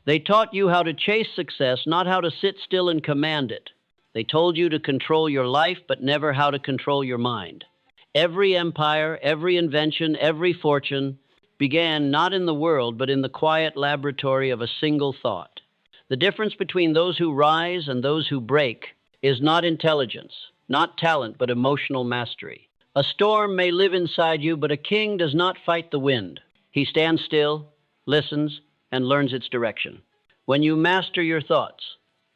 They taught you how to chase success, not how to sit still and command it. They told you to control your life, but never how to control your mind. Every empire, every invention, every fortune began not in the world, but in the quiet laboratory of a single thought. The difference between those who rise and those who break is not intelligence, not talent, but emotional mastery. A storm may live inside you, but a king does not fight the wind. He stands still, listens, and learns its direction. When you master your thoughts,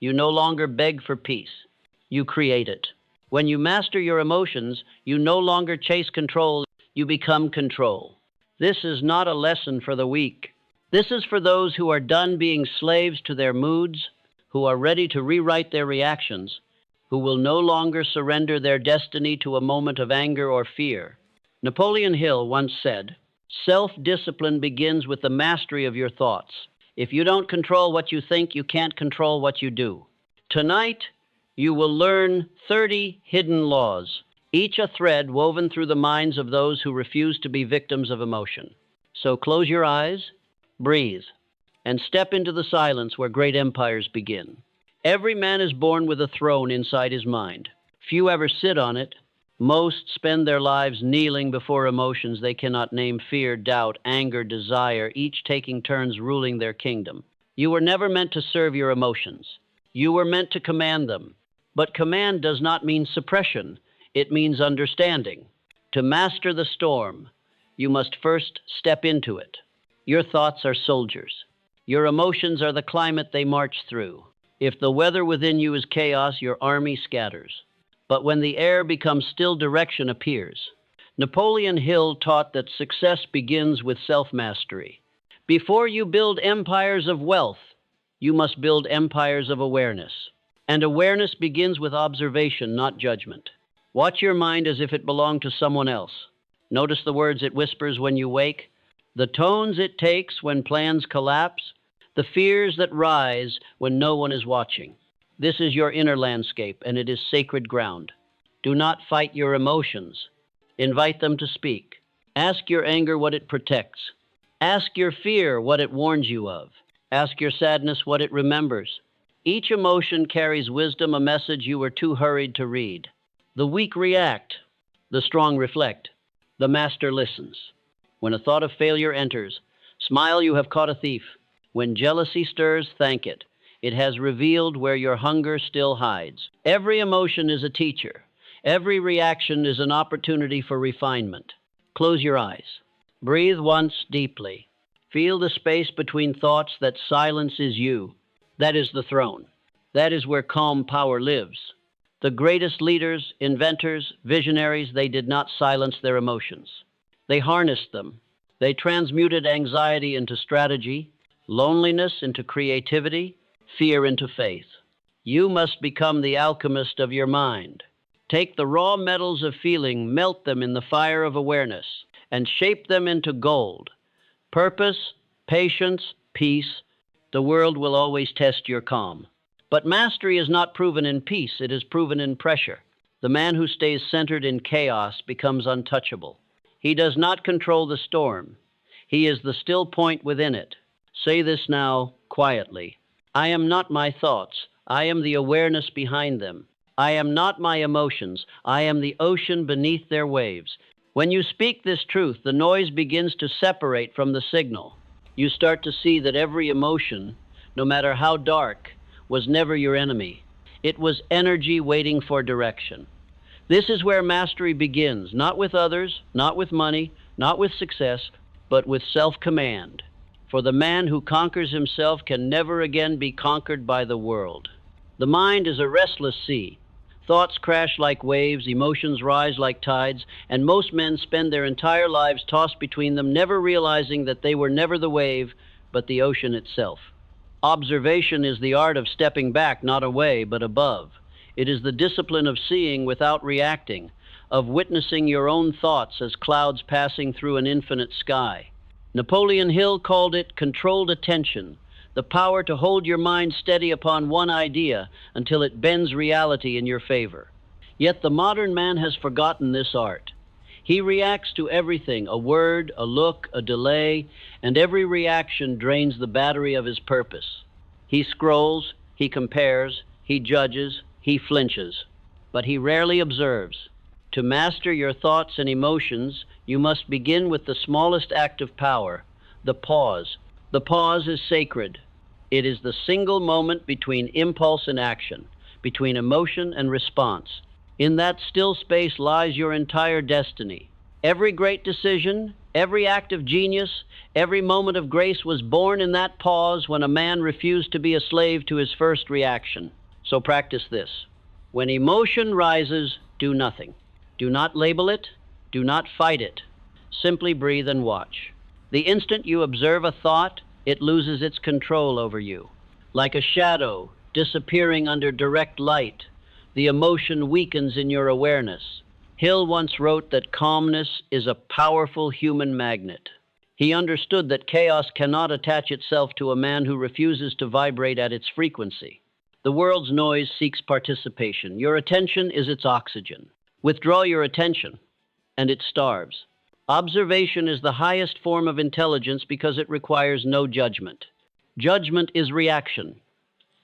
you no longer beg for peace. You create it. When you master your emotions, you no longer chase control, you become control. This is not a lesson for the weak. This is for those who are done being slaves to their moods, who are ready to rewrite their reactions, who will no longer surrender their destiny to a moment of anger or fear. Napoleon Hill once said, "Self-discipline begins with the mastery of your thoughts. If you don't control what you think, you can't control what you do." Tonight, you will learn 30 hidden laws, each a thread woven through the minds of those who refuse to be victims of emotion. So close your eyes, breathe, and step into the silence where great empires begin. Every man is born with a throne inside his mind. Few ever sit on it. Most spend their lives kneeling before emotions they cannot name: fear, doubt, anger, desire, each taking turns ruling their kingdom. You were never meant to serve your emotions. You were meant to command them. But command does not mean suppression. It means understanding. To master the storm, you must first step into it. Your thoughts are soldiers. Your emotions are the climate they march through. If the weather within you is chaos, your army scatters. But when the air becomes still, direction appears. Napoleon Hill taught that success begins with self-mastery. Before you build empires of wealth, you must build empires of awareness. And awareness begins with observation, not judgment. Watch your mind as if it belonged to someone else. Notice the words it whispers when you wake, the tones it takes when plans collapse, the fears that rise when no one is watching. This is your inner landscape, and it is sacred ground. Do not fight your emotions. Invite them to speak. Ask your anger what it protects. Ask your fear what it warns you of. Ask your sadness what it remembers. Each emotion carries wisdom, a message you were too hurried to read. The weak react. The strong reflect. The master listens. When a thought of failure enters, smile, you have caught a thief. When jealousy stirs, thank it. It has revealed where your hunger still hides. Every emotion is a teacher. Every reaction is an opportunity for refinement. Close your eyes. Breathe once deeply. Feel the space between thoughts. That silence is you. That is the throne. That is where calm power lives. The greatest leaders, inventors, visionaries, they did not silence their emotions. They harnessed them. They transmuted anxiety into strategy, loneliness into creativity, fear into faith. You must become the alchemist of your mind. Take the raw metals of feeling, melt them in the fire of awareness, and shape them into gold. Purpose, patience, peace. The world will always test your calm. But mastery is not proven in peace, it is proven in pressure. The man who stays centered in chaos becomes untouchable. He does not control the storm. He is the still point within it. Say this now, quietly. I am not my thoughts. I am the awareness behind them. I am not my emotions. I am the ocean beneath their waves. When you speak this truth, the noise begins to separate from the signal. You start to see that every emotion, no matter how dark, was never your enemy. It was energy waiting for direction. This is where mastery begins, not with others, not with money, not with success, but with self-command. For the man who conquers himself can never again be conquered by the world. The mind is a restless sea. Thoughts crash like waves, emotions rise like tides, and most men spend their entire lives tossed between them, never realizing that they were never the wave, but the ocean itself. Observation is the art of stepping back, not away, but above. It is the discipline of seeing without reacting, of witnessing your own thoughts as clouds passing through an infinite sky. Napoleon Hill called it controlled attention, the power to hold your mind steady upon one idea until it bends reality in your favor. Yet the modern man has forgotten this art. He reacts to everything, a word, a look, a delay, and every reaction drains the battery of his purpose. He scrolls, he compares, he judges, he flinches, but he rarely observes. To master your thoughts and emotions, you must begin with the smallest act of power, the pause. The pause is sacred. It is the single moment between impulse and action, between emotion and response. In that still space lies your entire destiny. Every great decision, every act of genius, every moment of grace was born in that pause when a man refused to be a slave to his first reaction. So practice this. When emotion rises, do nothing. Do not label it. Do not fight it. Simply breathe and watch. The instant you observe a thought, it loses its control over you. Like a shadow disappearing under direct light, the emotion weakens in your awareness. Hill once wrote that calmness is a powerful human magnet. He understood that chaos cannot attach itself to a man who refuses to vibrate at its frequency. The world's noise seeks participation. Your attention is its oxygen. Withdraw your attention, and it starves. Observation is the highest form of intelligence because it requires no judgment. Judgment is reaction.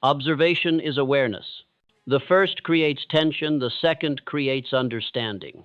Observation is awareness. The first creates tension, the second creates understanding.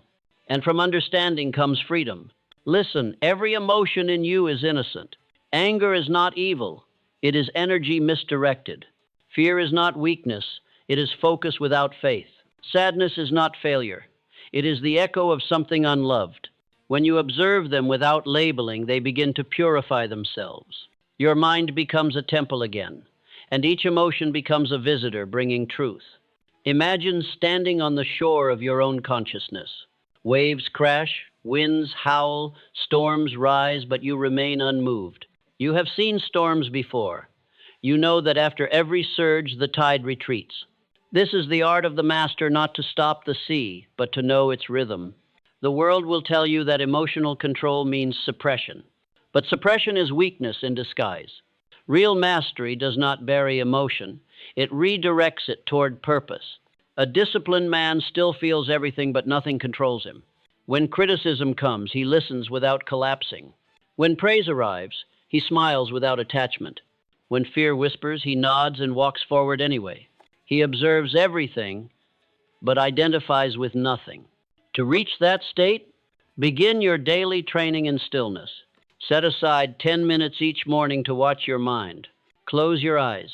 And from understanding comes freedom. Listen, every emotion in you is innocent. Anger is not evil. It is energy misdirected. Fear is not weakness. It is focus without faith. Sadness is not failure. It is the echo of something unloved. When you observe them without labeling, they begin to purify themselves. Your mind becomes a temple again, and each emotion becomes a visitor bringing truth. Imagine standing on the shore of your own consciousness. Waves crash, winds howl, storms rise, but you remain unmoved. You have seen storms before. You know that after every surge, the tide retreats. This is the art of the master, not to stop the sea, but to know its rhythm. The world will tell you that emotional control means suppression. But suppression is weakness in disguise. Real mastery does not bury emotion. It redirects it toward purpose. A disciplined man still feels everything, but nothing controls him. When criticism comes, he listens without collapsing. When praise arrives, he smiles without attachment. When fear whispers, he nods and walks forward anyway. He observes everything, but identifies with nothing. To reach that state, begin your daily training in stillness. Set aside 10 minutes each morning to watch your mind. Close your eyes.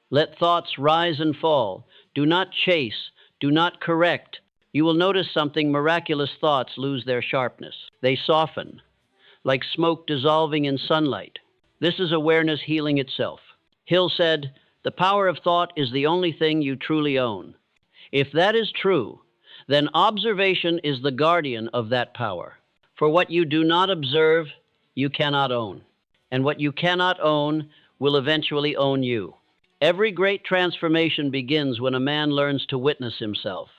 Let thoughts rise and fall. Do not chase. Do not correct. You will notice something. Miraculous thoughts lose their sharpness. They soften, like smoke dissolving in sunlight. This is awareness healing itself. Hill said, "The power of thought is the only thing you truly own." If that is true, then observation is the guardian of that power. For what you do not observe, you cannot own. And what you cannot own will eventually own you. Every great transformation begins when a man learns to witness himself.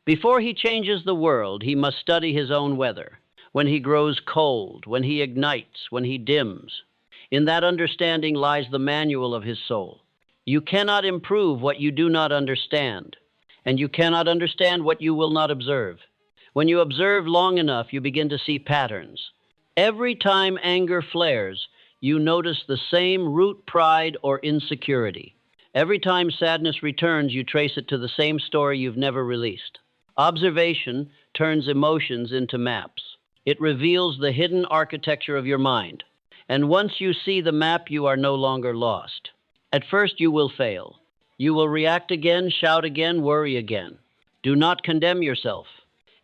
Before he changes the world, he must study his own weather. When he grows cold, when he ignites, when he dims. In that understanding lies the manual of his soul. You cannot improve what you do not understand, and you cannot understand what you will not observe. When you observe long enough, you begin to see patterns. Every time anger flares, you notice the same root pride or insecurity. Every time sadness returns, you trace it to the same story you've never released. Observation turns emotions into maps. It reveals the hidden architecture of your mind. And once you see the map, you are no longer lost. At first, you will fail. You will react again, shout again, worry again. Do not condemn yourself.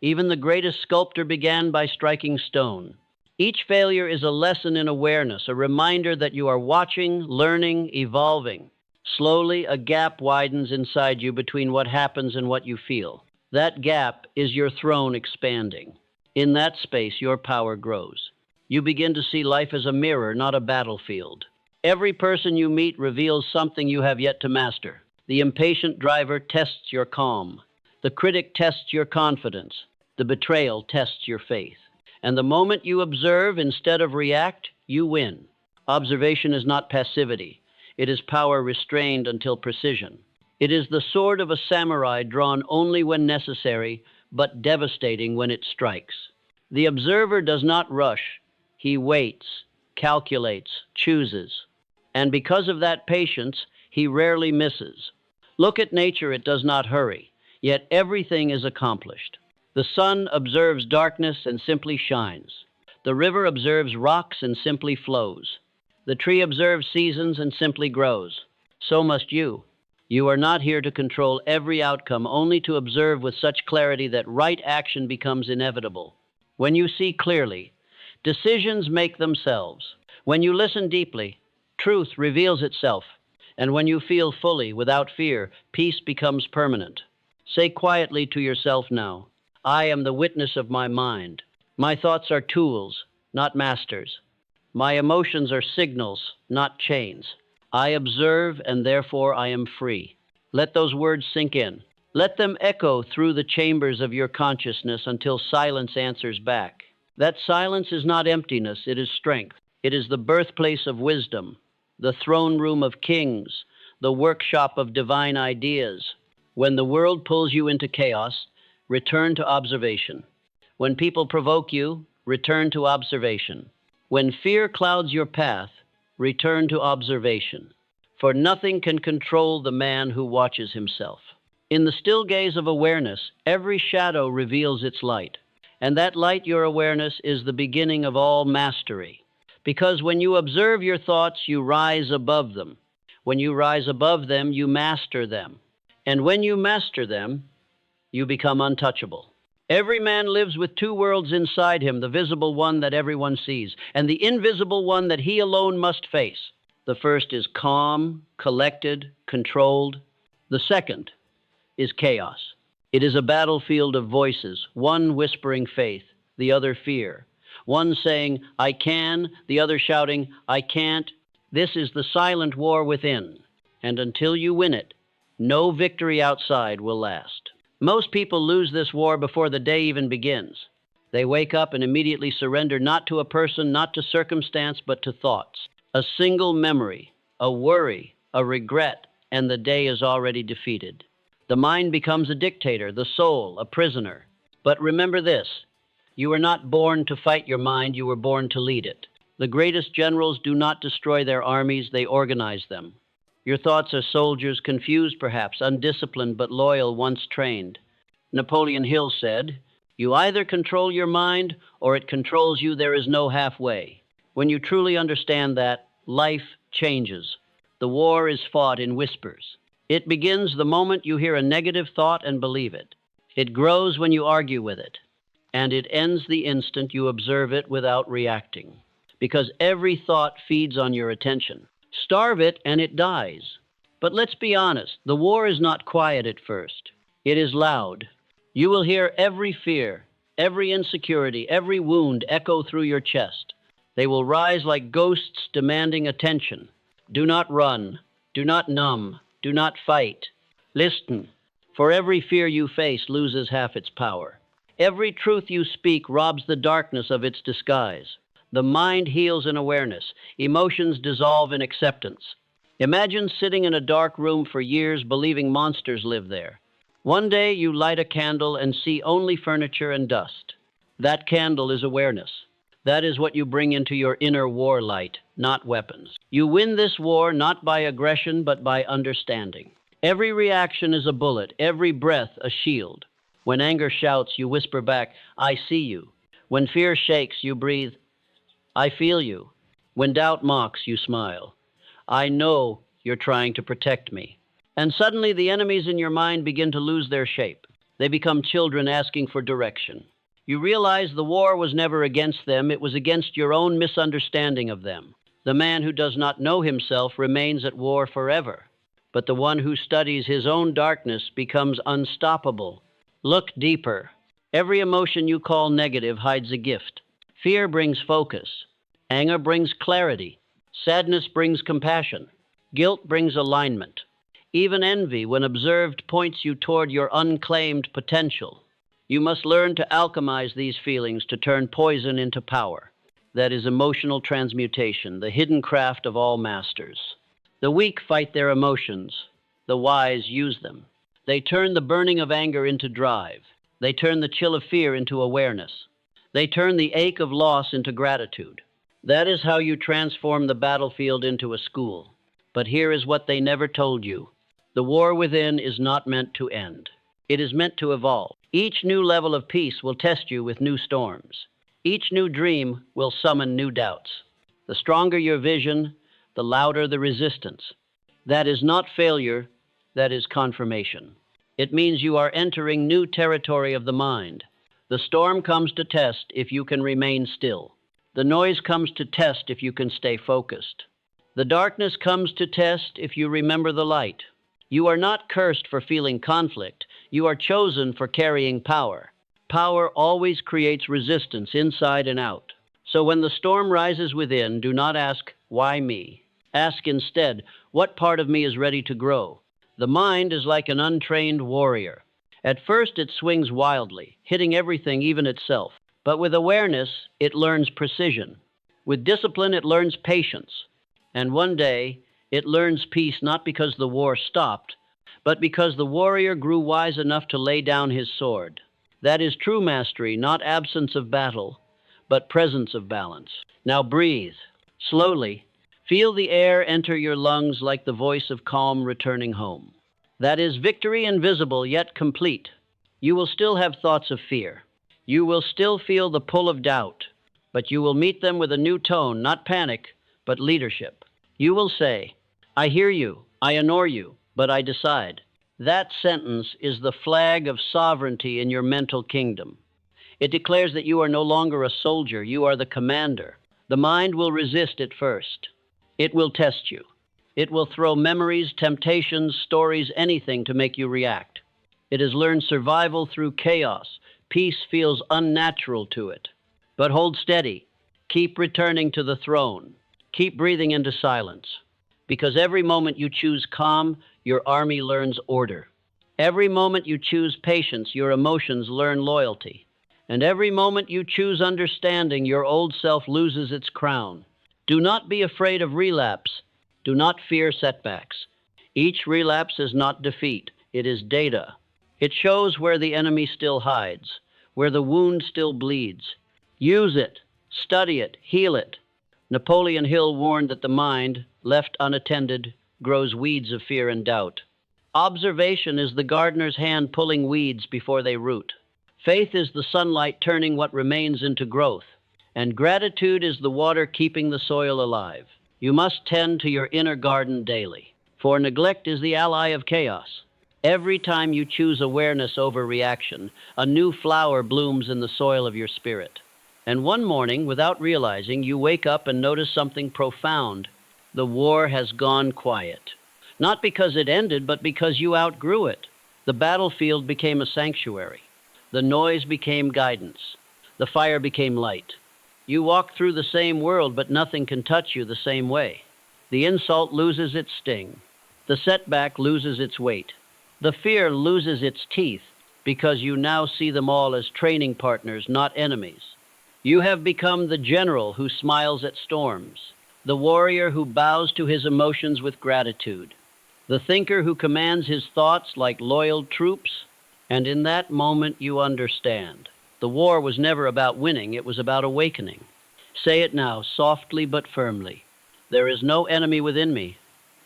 Even the greatest sculptor began by striking stone. Each failure is a lesson in awareness, a reminder that you are watching, learning, evolving. Slowly, a gap widens inside you between what happens and what you feel. That gap is your throne expanding. In that space, your power grows. You begin to see life as a mirror, not a battlefield. Every person you meet reveals something you have yet to master. The impatient driver tests your calm. The critic tests your confidence. The betrayal tests your faith. And the moment you observe instead of react, you win. Observation is not passivity. It is power restrained until precision. It is the sword of a samurai drawn only when necessary, but devastating when it strikes. The observer does not rush. He waits, calculates, chooses. And because of that patience, he rarely misses. Look at nature, it does not hurry, yet everything is accomplished. The sun observes darkness and simply shines. The river observes rocks and simply flows. The tree observes seasons and simply grows. So must you. You are not here to control every outcome, only to observe with such clarity that right action becomes inevitable. When you see clearly, decisions make themselves. When you listen deeply, truth reveals itself. And when you feel fully, without fear, peace becomes permanent. Say quietly to yourself now, I am the witness of my mind. My thoughts are tools, not masters. My emotions are signals, not chains. I observe, and therefore I am free. Let those words sink in. Let them echo through the chambers of your consciousness until silence answers back. That silence is not emptiness, it is strength. It is the birthplace of wisdom, the throne room of kings, the workshop of divine ideas. When the world pulls you into chaos, return to observation. When people provoke you, return to observation. When fear clouds your path, return to observation. For nothing can control the man who watches himself. In the still gaze of awareness, every shadow reveals its light. And that light, your awareness, is the beginning of all mastery. Because when you observe your thoughts, you rise above them. When you rise above them, you master them. And when you master them, you become untouchable. Every man lives with two worlds inside him, the visible one that everyone sees, and the invisible one that he alone must face. The first is calm, collected, controlled. The second is chaos. It is a battlefield of voices, one whispering faith, the other fear. One saying, I can, the other shouting, I can't. This is the silent war within, and until you win it, no victory outside will last. Most people lose this war before the day even begins. They wake up and immediately surrender not to a person, not to circumstance, but to thoughts. A single memory, a worry, a regret, and the day is already defeated. The mind becomes a dictator, the soul a prisoner. But remember this, you were not born to fight your mind, you were born to lead it. The greatest generals do not destroy their armies, they organize them. Your thoughts are soldiers, confused perhaps, undisciplined but loyal, once trained. Napoleon Hill said, you either control your mind or it controls you, there is no halfway. When you truly understand that, life changes. The war is fought in whispers. It begins the moment you hear a negative thought and believe it. It grows when you argue with it. And it ends the instant you observe it without reacting. Because every thought feeds on your attention. Starve it and it dies. But let's be honest, the war is not quiet at first. It is loud. You will hear every fear, every insecurity, every wound echo through your chest. They will rise like ghosts demanding attention. Do not run. Do not numb. Do not fight. Listen, for every fear you face loses half its power. Every truth you speak robs the darkness of its disguise. The mind heals in awareness. Emotions dissolve in acceptance. Imagine sitting in a dark room for years believing monsters live there. One day you light a candle and see only furniture and dust. That candle is awareness. That is what you bring into your inner war light, not weapons. You win this war not by aggression but by understanding. Every reaction is a bullet, every breath a shield. When anger shouts, you whisper back, I see you. When fear shakes, you breathe, I feel you. When doubt mocks, you smile. I know you're trying to protect me. And suddenly the enemies in your mind begin to lose their shape. They become children asking for direction. You realize the war was never against them, it was against your own misunderstanding of them. The man who does not know himself remains at war forever. But the one who studies his own darkness becomes unstoppable. Look deeper. Every emotion you call negative hides a gift. Fear brings focus. Anger brings clarity. Sadness brings compassion. Guilt brings alignment. Even envy, when observed, points you toward your unclaimed potential. You must learn to alchemize these feelings to turn poison into power. That is emotional transmutation, the hidden craft of all masters. The weak fight their emotions. The wise use them. They turn the burning of anger into drive. They turn the chill of fear into awareness. They turn the ache of loss into gratitude. That is how you transform the battlefield into a school. But here is what they never told you. The war within is not meant to end. It is meant to evolve. Each new level of peace will test you with new storms. Each new dream will summon new doubts. The stronger your vision, the louder the resistance. That is not failure, that is confirmation. It means you are entering new territory of the mind. The storm comes to test if you can remain still. The noise comes to test if you can stay focused. The darkness comes to test if you remember the light. You are not cursed for feeling conflict. You are chosen for carrying power. Power always creates resistance inside and out. So when the storm rises within, do not ask, why me? Ask instead, what part of me is ready to grow? The mind is like an untrained warrior. At first it swings wildly, hitting everything, even itself. But with awareness, it learns precision. With discipline, it learns patience. And one day, it learns peace not because the war stopped, but because the warrior grew wise enough to lay down his sword. That is true mastery, not absence of battle, but presence of balance. Now breathe. Slowly, feel the air enter your lungs like the voice of calm returning home. That is victory invisible yet complete. You will still have thoughts of fear. You will still feel the pull of doubt, but you will meet them with a new tone, not panic, but leadership. You will say, I hear you, I honor you, but I decide. That sentence is the flag of sovereignty in your mental kingdom. It declares that you are no longer a soldier, you are the commander. The mind will resist at first. It will test you. It will throw memories, temptations, stories, anything to make you react. It has learned survival through chaos. Peace feels unnatural to it. But hold steady. Keep returning to the throne. Keep breathing into silence. Because every moment you choose calm, your army learns order. Every moment you choose patience, your emotions learn loyalty. And every moment you choose understanding, your old self loses its crown. Do not be afraid of relapse. Do not fear setbacks. Each relapse is not defeat. It is data. It shows where the enemy still hides, where the wound still bleeds. Use it, study it, heal it. Napoleon Hill warned that the mind, left unattended, grows weeds of fear and doubt. Observation is the gardener's hand pulling weeds before they root. Faith is the sunlight turning what remains into growth. And gratitude is the water keeping the soil alive. You must tend to your inner garden daily, for neglect is the ally of chaos. Every time you choose awareness over reaction, a new flower blooms in the soil of your spirit. And one morning, without realizing, you wake up and notice something profound. The war has gone quiet. Not because it ended, but because you outgrew it. The battlefield became a sanctuary. The noise became guidance. The fire became light. You walk through the same world, but nothing can touch you the same way. The insult loses its sting. The setback loses its weight. The fear loses its teeth, because you now see them all as training partners, not enemies. You have become the general who smiles at storms, the warrior who bows to his emotions with gratitude, the thinker who commands his thoughts like loyal troops, and in that moment you understand. The war was never about winning, it was about awakening. Say it now, softly but firmly. There is no enemy within me,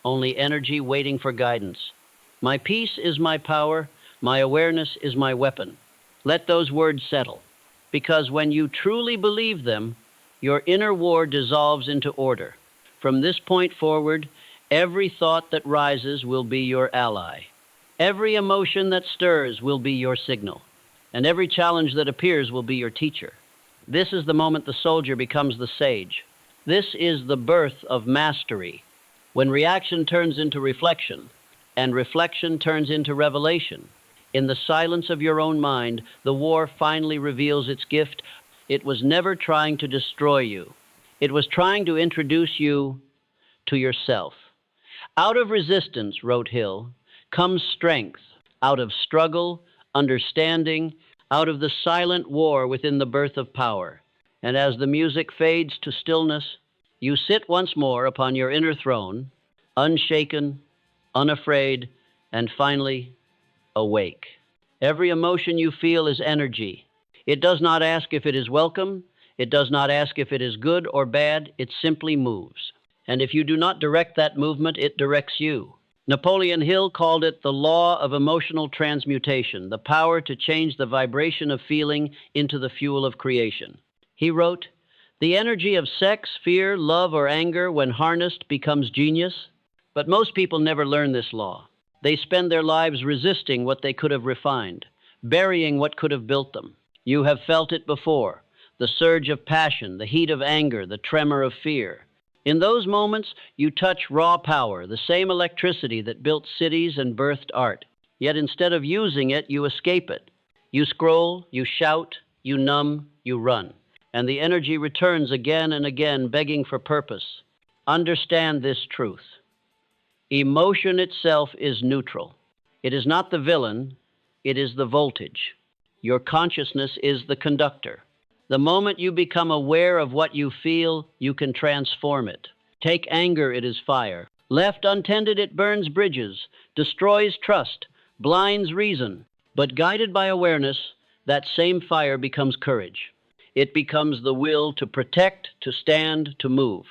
only energy waiting for guidance. My peace is my power, my awareness is my weapon. Let those words settle, because when you truly believe them, your inner war dissolves into order. From this point forward, every thought that rises will be your ally. Every emotion that stirs will be your signal. And every challenge that appears will be your teacher. This is the moment the soldier becomes the sage. This is the birth of mastery, when reaction turns into reflection, and reflection turns into revelation. In the silence of your own mind, the war finally reveals its gift. It was never trying to destroy you. It was trying to introduce you to yourself. Out of resistance, wrote Hill, comes strength. Out of struggle, understanding, out of the silent war within the birth of power. And as the music fades to stillness, you sit once more upon your inner throne, unshaken, unafraid, and finally awake. Every emotion you feel is energy. It does not ask if it is welcome. It does not ask if it is good or bad. It simply moves. And if you do not direct that movement, it directs you. Napoleon Hill called it the law of emotional transmutation, the power to change the vibration of feeling into the fuel of creation. He wrote, "The energy of sex, fear, love, or anger, when harnessed, becomes genius." But most people never learn this law. They spend their lives resisting what they could have refined, burying what could have built them. You have felt it before, the surge of passion, the heat of anger, the tremor of fear. In those moments, you touch raw power, the same electricity that built cities and birthed art. Yet instead of using it, you escape it. You scroll, you shout, you numb, you run. And the energy returns again and again, begging for purpose. Understand this truth. Emotion itself is neutral. It is not the villain, it is the voltage. Your consciousness is the conductor. The moment you become aware of what you feel, you can transform it. Take anger, it is fire. Left untended, it burns bridges, destroys trust, blinds reason. But guided by awareness, that same fire becomes courage. It becomes the will to protect, to stand, to move.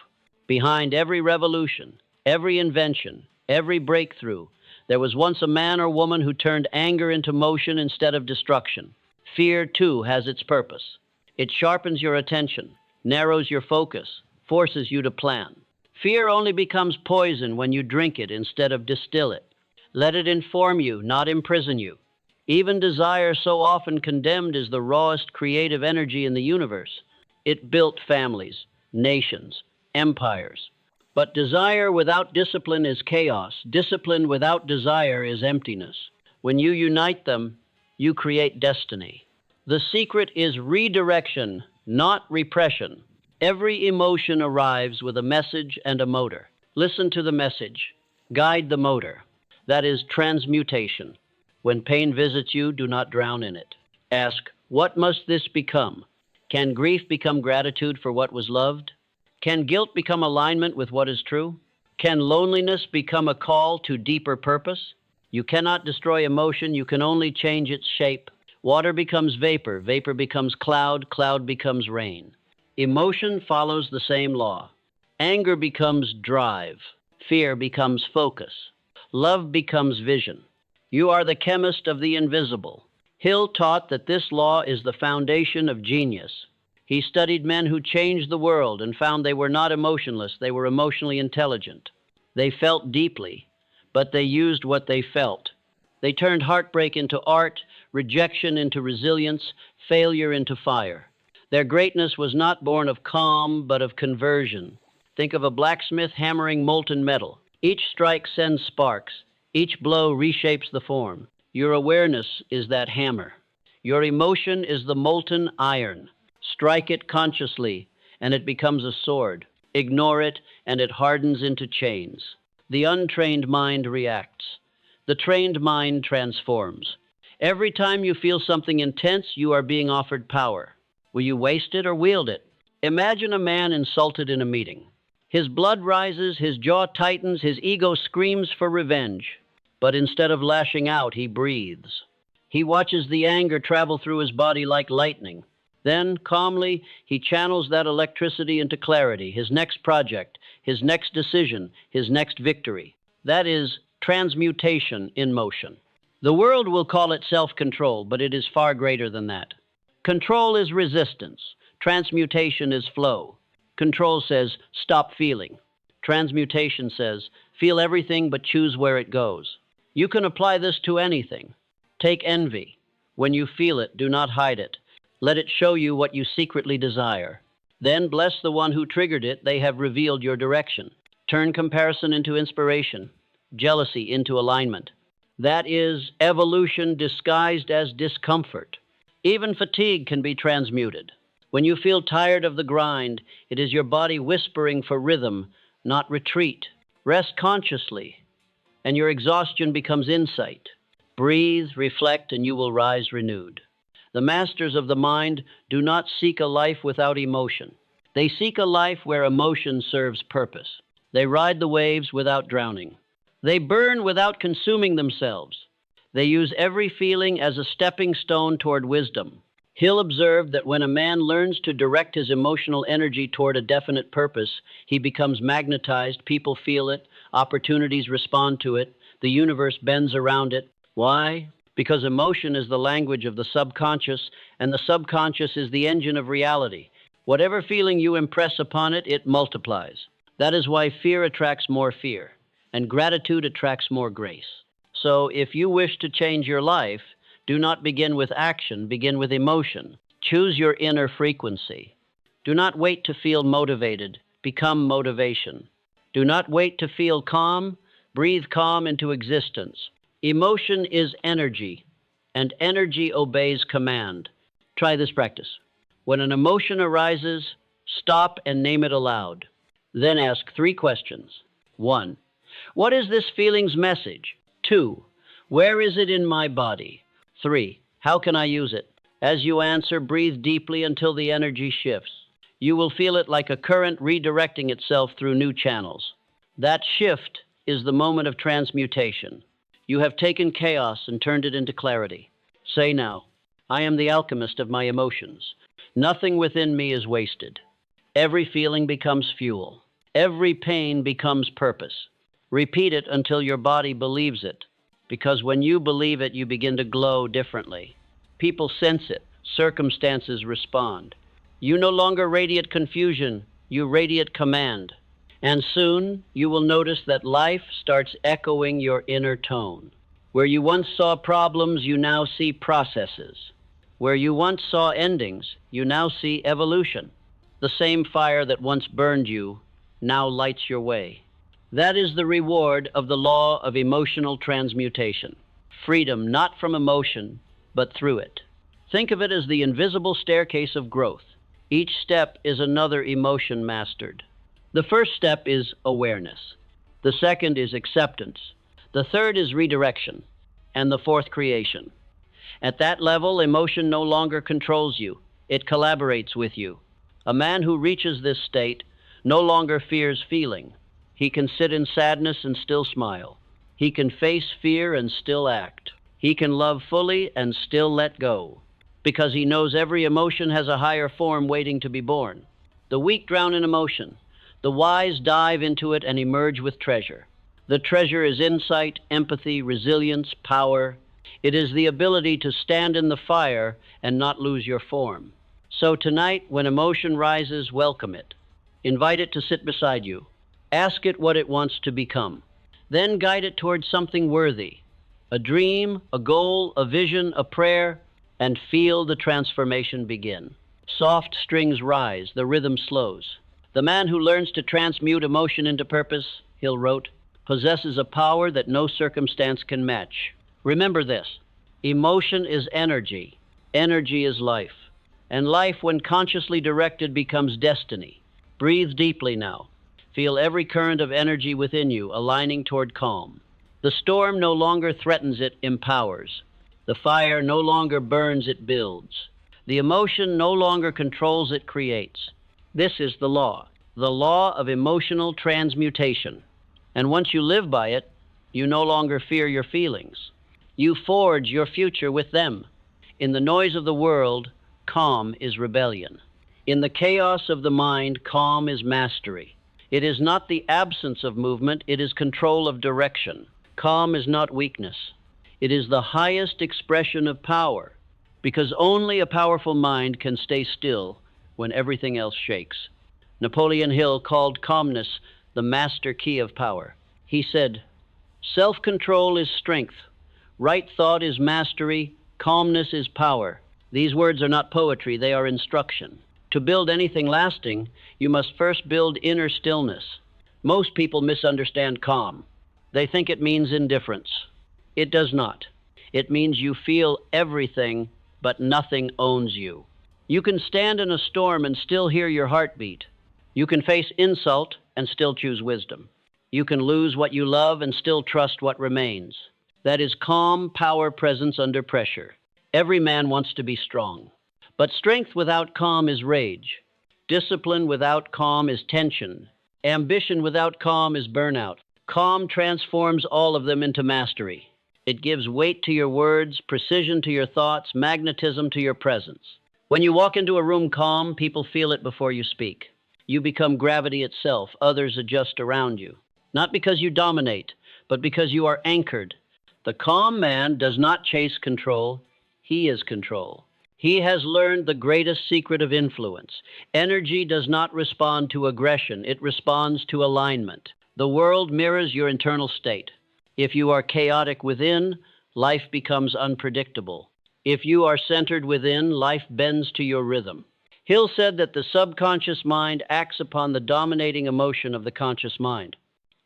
Behind every revolution, every invention, every breakthrough, there was once a man or woman who turned anger into motion instead of destruction. Fear, too, has its purpose. It sharpens your attention, narrows your focus, forces you to plan. Fear only becomes poison when you drink it instead of distill it. Let it inform you, not imprison you. Even desire, so often condemned, is the rawest creative energy in the universe. It built families, nations, empires. But desire without discipline is chaos. Discipline without desire is emptiness. When you unite them, you create destiny. The secret is redirection, not repression. Every emotion arrives with a message and a motor. Listen to the message. Guide the motor. That is transmutation. When pain visits you, do not drown in it. Ask, what must this become? Can grief become gratitude for what was loved? Can guilt become alignment with what is true? Can loneliness become a call to deeper purpose? You cannot destroy emotion, you can only change its shape. Water becomes vapor, vapor becomes cloud, cloud becomes rain. Emotion follows the same law. Anger becomes drive, fear becomes focus, love becomes vision. You are the chemist of the invisible. Hill taught that this law is the foundation of genius. He studied men who changed the world and found they were not emotionless, they were emotionally intelligent. They felt deeply, but they used what they felt. They turned heartbreak into art, rejection into resilience, failure into fire. Their greatness was not born of calm, but of conversion. Think of a blacksmith hammering molten metal. Each strike sends sparks. Each blow reshapes the form. Your awareness is that hammer. Your emotion is the molten iron. Strike it consciously, and it becomes a sword. Ignore it, and it hardens into chains. The untrained mind reacts. The trained mind transforms. Every time you feel something intense, you are being offered power. Will you waste it or wield it? Imagine a man insulted in a meeting. His blood rises, his jaw tightens, his ego screams for revenge. But instead of lashing out, he breathes. He watches the anger travel through his body like lightning. Then, calmly, he channels that electricity into clarity, his next project, his next decision, his next victory. That is transmutation in motion. The world will call it self-control, but it is far greater than that. Control is resistance. Transmutation is flow. Control says, stop feeling. Transmutation says, feel everything but choose where it goes. You can apply this to anything. Take envy. When you feel it, do not hide it. Let it show you what you secretly desire. Then bless the one who triggered it. They have revealed your direction. Turn comparison into inspiration, jealousy into alignment. That is evolution disguised as discomfort. Even fatigue can be transmuted. When you feel tired of the grind, it is your body whispering for rhythm, not retreat. Rest consciously, and your exhaustion becomes insight. Breathe, reflect, and you will rise renewed. The masters of the mind do not seek a life without emotion. They seek a life where emotion serves purpose. They ride the waves without drowning. They burn without consuming themselves. They use every feeling as a stepping stone toward wisdom. Hill observed that when a man learns to direct his emotional energy toward a definite purpose, he becomes magnetized, people feel it, opportunities respond to it, the universe bends around it. Why? Because emotion is the language of the subconscious, and the subconscious is the engine of reality. Whatever feeling you impress upon it, it multiplies. That is why fear attracts more fear, and gratitude attracts more grace. So if you wish to change your life, do not begin with action, begin with emotion. Choose your inner frequency. Do not wait to feel motivated, become motivation. Do not wait to feel calm, breathe calm into existence. Emotion is energy, and energy obeys command. Try this practice. When an emotion arises, stop and name it aloud. Then ask 3 questions. 1. What is this feeling's message? 2. Where is it in my body? 3. How can I use it? As you answer, breathe deeply until the energy shifts. You will feel it like a current redirecting itself through new channels. That shift is the moment of transmutation. You have taken chaos and turned it into clarity. Say now, I am the alchemist of my emotions. Nothing within me is wasted. Every feeling becomes fuel. Every pain becomes purpose. Repeat it until your body believes it, because when you believe it, you begin to glow differently. People sense it. Circumstances respond. You no longer radiate confusion, you radiate command. And soon you will notice that life starts echoing your inner tone. Where you once saw problems, you now see processes. Where you once saw endings, you now see evolution. The same fire that once burned you now lights your way. That is the reward of the law of emotional transmutation. Freedom not from emotion, but through it. Think of it as the invisible staircase of growth. Each step is another emotion mastered. The first step is awareness. The second is acceptance. The third is redirection. And the fourth, creation. At that level, emotion no longer controls you. It collaborates with you. A man who reaches this state no longer fears feeling. He can sit in sadness and still smile. He can face fear and still act. He can love fully and still let go, because he knows every emotion has a higher form waiting to be born. The weak drown in emotion. The wise dive into it and emerge with treasure. The treasure is insight, empathy, resilience, power. It is the ability to stand in the fire and not lose your form. So tonight, when emotion rises, welcome it. Invite it to sit beside you. Ask it what it wants to become. Then guide it towards something worthy. A dream, a goal, a vision, a prayer, and feel the transformation begin. Soft strings rise, the rhythm slows. The man who learns to transmute emotion into purpose, Hill wrote, possesses a power that no circumstance can match. Remember this, emotion is energy. Energy is life. And life, when consciously directed, becomes destiny. Breathe deeply now. Feel every current of energy within you aligning toward calm. The storm no longer threatens, it empowers. The fire no longer burns, it builds. The emotion no longer controls, it creates. This is the law of emotional transmutation. And once you live by it, you no longer fear your feelings. You forge your future with them. In the noise of the world, calm is rebellion. In the chaos of the mind, calm is mastery. It is not the absence of movement, it is control of direction. Calm is not weakness. It is the highest expression of power, because only a powerful mind can stay still when everything else shakes. Napoleon Hill called calmness the master key of power. He said, self-control is strength, right thought is mastery, calmness is power. These words are not poetry, they are instruction. To build anything lasting, you must first build inner stillness. Most people misunderstand calm. They think it means indifference. It does not. It means you feel everything, but nothing owns you. You can stand in a storm and still hear your heartbeat. You can face insult and still choose wisdom. You can lose what you love and still trust what remains. That is calm power presence under pressure. Every man wants to be strong. But strength without calm is rage. Discipline without calm is tension. Ambition without calm is burnout. Calm transforms all of them into mastery. It gives weight to your words, precision to your thoughts, magnetism to your presence. When you walk into a room calm, people feel it before you speak. You become gravity itself. Others adjust around you. Not because you dominate, but because you are anchored. The calm man does not chase control. He is control. He has learned the greatest secret of influence. Energy does not respond to aggression. It responds to alignment. The world mirrors your internal state. If you are chaotic within, life becomes unpredictable. If you are centered within, life bends to your rhythm. Hill said that the subconscious mind acts upon the dominating emotion of the conscious mind.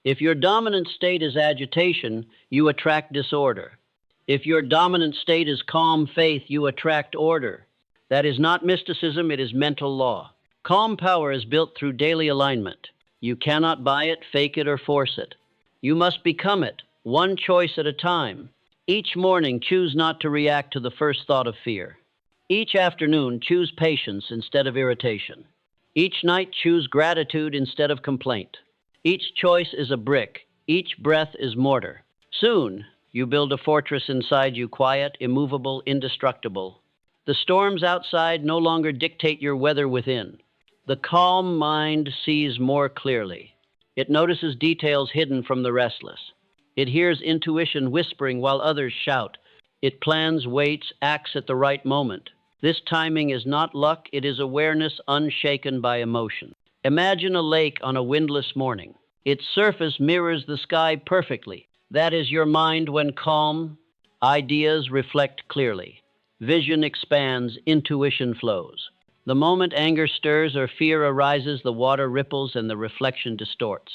If your dominant state is agitation, you attract disorder. If your dominant state is calm faith, you attract order. That is not mysticism, it is mental law. Calm power is built through daily alignment. You cannot buy it, fake it, or force it. You must become it, one choice at a time. Each morning, choose not to react to the first thought of fear. Each afternoon, choose patience instead of irritation. Each night, choose gratitude instead of complaint. Each choice is a brick. Each breath is mortar. Soon, you build a fortress inside you, quiet, immovable, indestructible. The storms outside no longer dictate your weather within. The calm mind sees more clearly. It notices details hidden from the restless. It hears intuition whispering while others shout. It plans, waits, acts at the right moment. This timing is not luck, it is awareness unshaken by emotion. Imagine a lake on a windless morning. Its surface mirrors the sky perfectly. That is your mind when calm. Ideas reflect clearly. Vision expands, intuition flows. The moment anger stirs or fear arises, the water ripples and the reflection distorts.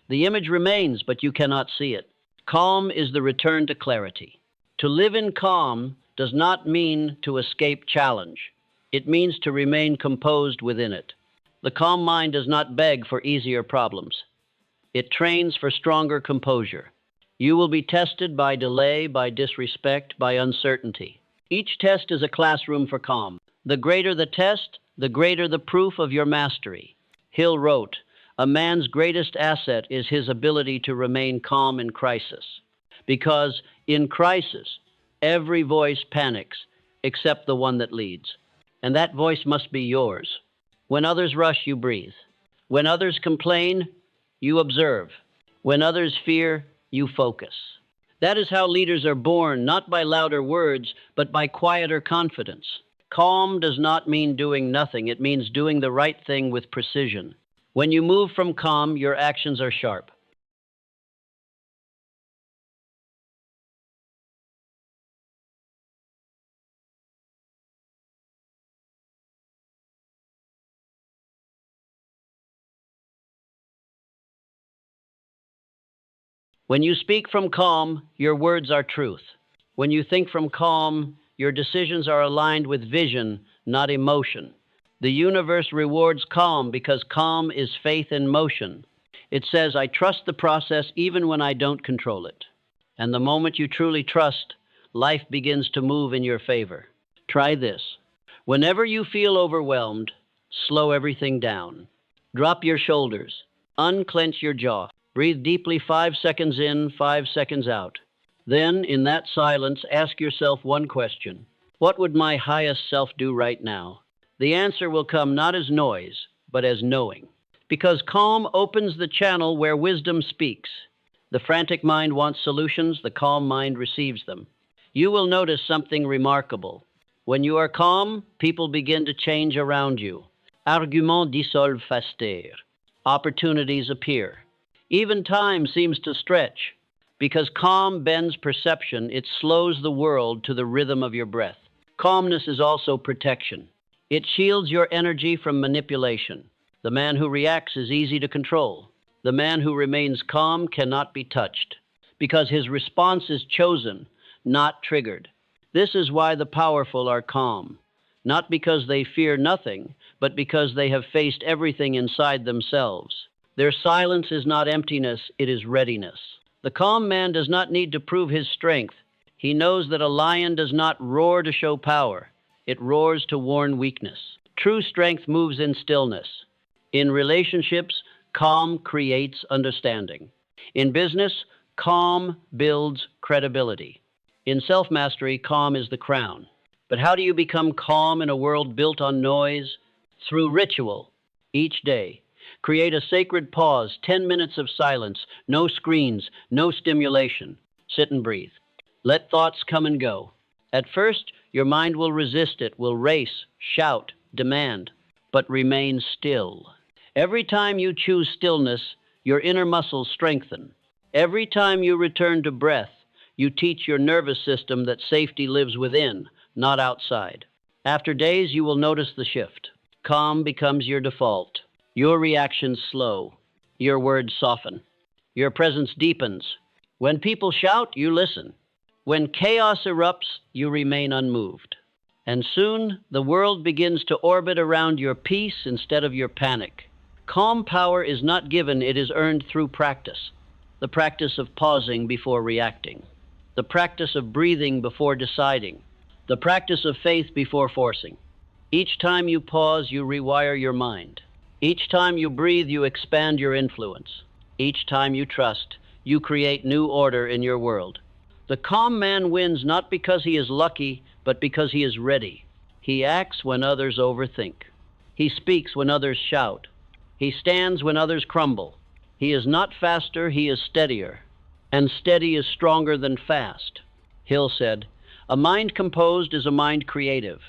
The image remains, but you cannot see it. Calm is the return to clarity. To live in calm does not mean to escape challenge. It means to remain composed within it. The calm mind does not beg for easier problems. It trains for stronger composure. You will be tested by delay, by disrespect, by uncertainty. Each test is a classroom for calm. The greater the test, the greater the proof of your mastery. Hill wrote, "A man's greatest asset is his ability to remain calm in crisis. Because in crisis, every voice panics except the one that leads. And that voice must be yours. When others rush, you breathe. When others complain, you observe. When others fear, you focus." That is how leaders are born, not by louder words, but by quieter confidence. Calm does not mean doing nothing. It means doing the right thing with precision. When you move from calm, your actions are sharp. When you speak from calm, your words are truth. When you think from calm, your decisions are aligned with vision, not emotion. The universe rewards calm because calm is faith in motion. It says, "I trust the process even when I don't control it." And the moment you truly trust, life begins to move in your favor. Try this. Whenever you feel overwhelmed, slow everything down. Drop your shoulders. Unclench your jaw. Breathe deeply 5 seconds in, 5 seconds out. Then, in that silence, ask yourself one question. What would my highest self do right now? The answer will come not as noise, but as knowing. Because calm opens the channel where wisdom speaks. The frantic mind wants solutions, the calm mind receives them. You will notice something remarkable. When you are calm, people begin to change around you. Arguments dissolvent faster. Opportunities appear. Even time seems to stretch. Because calm bends perception, it slows the world to the rhythm of your breath. Calmness is also protection. It shields your energy from manipulation. The man who reacts is easy to control. The man who remains calm cannot be touched, because his response is chosen, not triggered. This is why the powerful are calm, not because they fear nothing, but because they have faced everything inside themselves. Their silence is not emptiness, it is readiness. The calm man does not need to prove his strength. He knows that a lion does not roar to show power. It roars to warn weakness. True strength moves in stillness. In relationships, calm creates understanding. In business, calm builds credibility. In self-mastery, calm is the crown. But how do you become calm in a world built on noise? Through ritual. Each day, create a sacred pause, 10 minutes of silence, no screens, no stimulation. Sit and breathe. Let thoughts come and go. At first, your mind will resist it, will race, shout, demand, but remain still. Every time you choose stillness, your inner muscles strengthen. Every time you return to breath, you teach your nervous system that safety lives within, not outside. After days, you will notice the shift. Calm becomes your default. Your reactions slow. Your words soften. Your presence deepens. When people shout, you listen. When chaos erupts, you remain unmoved. And soon, the world begins to orbit around your peace instead of your panic. Calm power is not given, it is earned through practice. The practice of pausing before reacting. The practice of breathing before deciding. The practice of faith before forcing. Each time you pause, you rewire your mind. Each time you breathe, you expand your influence. Each time you trust, you create new order in your world. The calm man wins not because he is lucky, but because he is ready. He acts when others overthink. He speaks when others shout. He stands when others crumble. He is not faster, he is steadier. And steady is stronger than fast. Hill said, "A mind composed is a mind creative.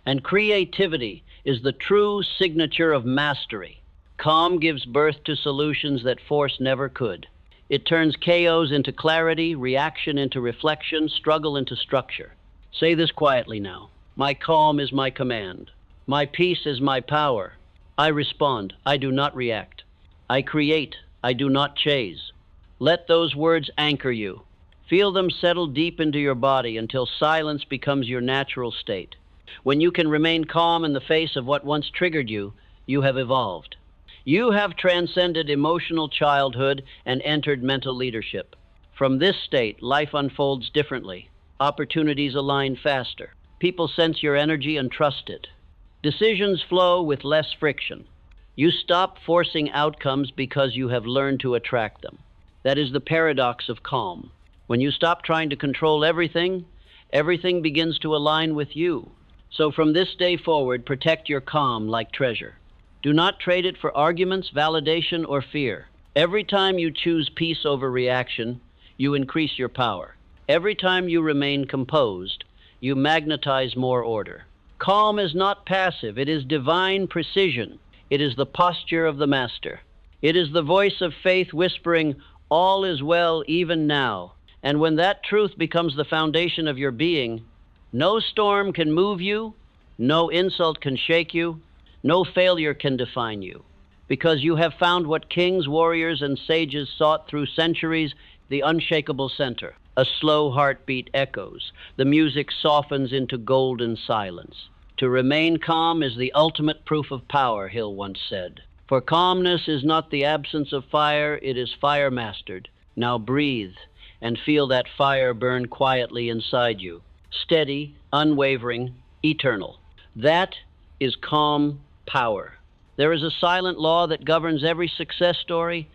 And creativity is the true signature of mastery. Calm gives birth to solutions that force never could. It turns chaos into clarity, reaction into reflection, struggle into structure." Say this quietly now. My calm is my command. My peace is my power. I respond, I do not react. I create, I do not chase. Let those words anchor you. Feel them settle deep into your body until silence becomes your natural state. When you can remain calm in the face of what once triggered you, you have evolved. You have transcended emotional childhood and entered mental leadership. From this state, life unfolds differently. Opportunities align faster. People sense your energy and trust it. Decisions flow with less friction. You stop forcing outcomes because you have learned to attract them. That is the paradox of calm. When you stop trying to control everything, everything begins to align with you. So from this day forward, protect your calm like treasure. Do not trade it for arguments, validation, or fear. Every time you choose peace over reaction, you increase your power. Every time you remain composed, you magnetize more order. Calm is not passive, it is divine precision. It is the posture of the master. It is the voice of faith whispering, all is well even now. And when that truth becomes the foundation of your being, no storm can move you, no insult can shake you, no failure can define you. Because you have found what kings, warriors, and sages sought through centuries, the unshakable center. A slow heartbeat echoes. The music softens into golden silence. To remain calm is the ultimate proof of power, Hill once said. For calmness is not the absence of fire, it is fire mastered. Now breathe and feel that fire burn quietly inside you. Steady, unwavering, eternal. That is calm power. There is a silent law that governs every success story,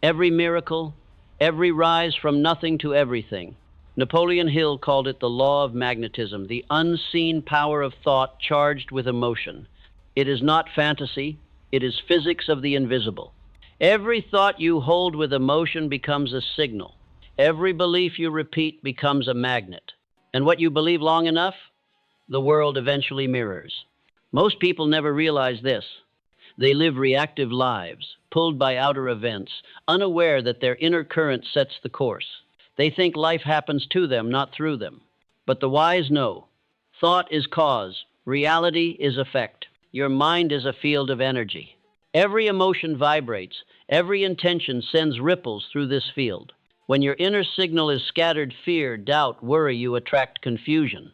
every miracle, every rise from nothing to everything. Napoleon Hill called it the law of magnetism, the unseen power of thought charged with emotion. It is not fantasy, it is physics of the invisible. Every thought you hold with emotion becomes a signal. Every belief you repeat becomes a magnet. And what you believe long enough, the world eventually mirrors. Most people never realize this. They live reactive lives, pulled by outer events, unaware that their inner current sets the course. They think life happens to them, not through them. But the wise know. Thought is cause. Reality is effect. Your mind is a field of energy. Every emotion vibrates. Every intention sends ripples through this field. When your inner signal is scattered fear, doubt, worry, you attract confusion.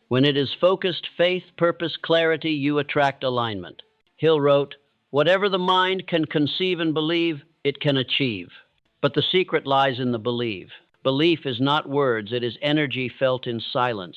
When it is focused faith, purpose, clarity, you attract alignment. Hill wrote, "Whatever the mind can conceive and believe, it can achieve." But the secret lies in the belief. Belief is not words, it is energy felt in silence.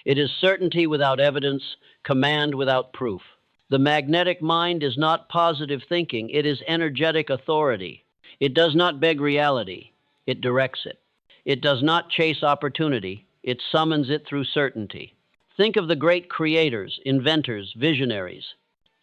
It is certainty without evidence, command without proof. The magnetic mind is not positive thinking, it is energetic authority. It does not beg reality, it directs it. It does not chase opportunity, it summons it through certainty. Think of the great creators, inventors, visionaries.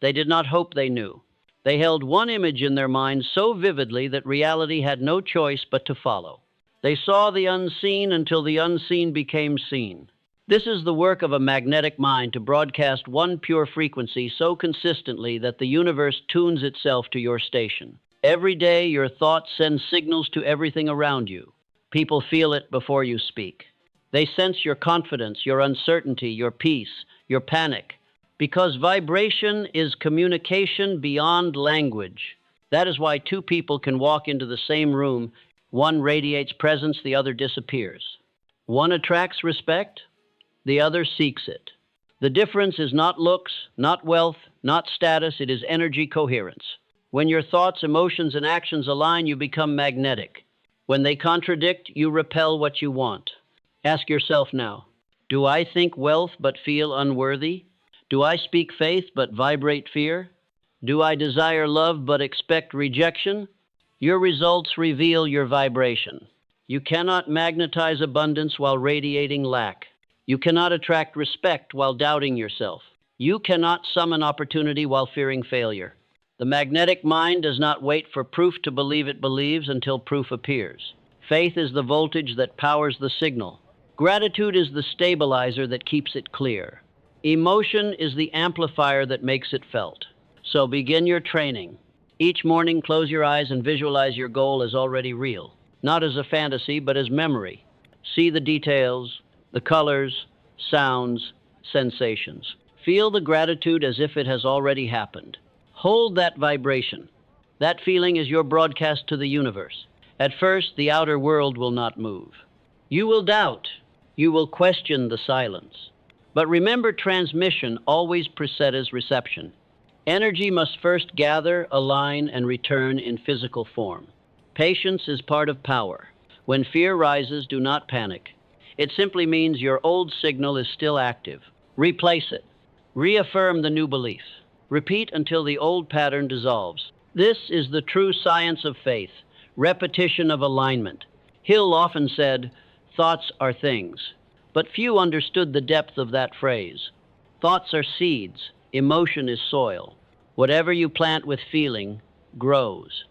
They did not hope they knew. They held one image in their minds so vividly that reality had no choice but to follow. They saw the unseen until the unseen became seen. This is the work of a magnetic mind to broadcast one pure frequency so consistently that the universe tunes itself to your station. Every day, your thoughts send signals to everything around you. People feel it before you speak. They sense your confidence, your uncertainty, your peace, your panic. Because vibration is communication beyond language. That is why two people can walk into the same room. One radiates presence, the other disappears. One attracts respect, the other seeks it. The difference is not looks, not wealth, not status, it is energy coherence. When your thoughts, emotions, and actions align, you become magnetic. When they contradict, you repel what you want. Ask yourself now, do I think wealth but feel unworthy? Do I speak faith but vibrate fear? Do I desire love but expect rejection? Your results reveal your vibration. You cannot magnetize abundance while radiating lack. You cannot attract respect while doubting yourself. You cannot summon opportunity while fearing failure. The magnetic mind does not wait for proof to believe it believes until proof appears. Faith is the voltage that powers the signal. Gratitude is the stabilizer that keeps it clear. Emotion is the amplifier that makes it felt. So begin your training. Each morning, close your eyes and visualize your goal as already real. Not as a fantasy, but as memory. See the details, the colors, sounds, sensations. Feel the gratitude as if it has already happened. Hold that vibration. That feeling is your broadcast to the universe. At first, the outer world will not move. You will doubt. You will question the silence. But remember, transmission always precedes reception. Energy must first gather, align, and return in physical form. Patience is part of power. When fear rises, do not panic. It simply means your old signal is still active. Replace it. Reaffirm the new belief. Repeat until the old pattern dissolves. This is the true science of faith, repetition of alignment. Hill often said, "Thoughts are things," but few understood the depth of that phrase. Thoughts are seeds, emotion is soil. Whatever you plant with feeling grows.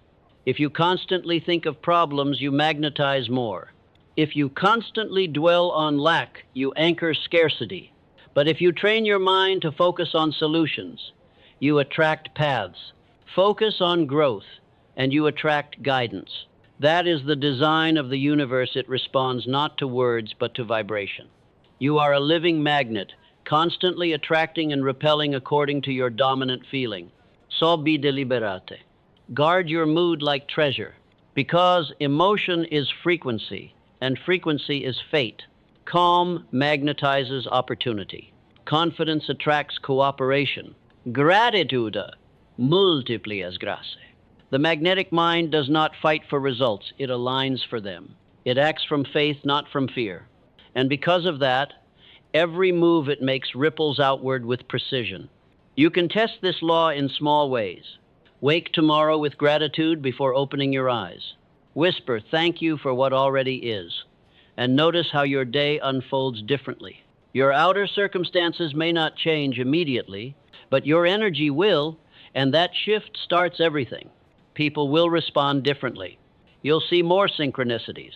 If you constantly think of problems, you magnetize more. If you constantly dwell on lack, you anchor scarcity. But if you train your mind to focus on solutions, you attract paths. Focus on growth, and you attract guidance. That is the design of the universe. It responds not to words, but to vibration. You are a living magnet, constantly attracting and repelling according to your dominant feeling. Sobi deliberate. Guard your mood like treasure, because emotion is frequency, and frequency is fate. Calm magnetizes opportunity. Confidence attracts cooperation. Gratitude multiplies grace. The magnetic mind does not fight for results, it aligns for them. It acts from faith, not from fear. And because of that, every move it makes ripples outward with precision. You can test this law in small ways. Wake tomorrow with gratitude before opening your eyes. Whisper, "Thank you for what already is." And notice how your day unfolds differently. Your outer circumstances may not change immediately, but your energy will, and that shift starts everything. People will respond differently. You'll see more synchronicities.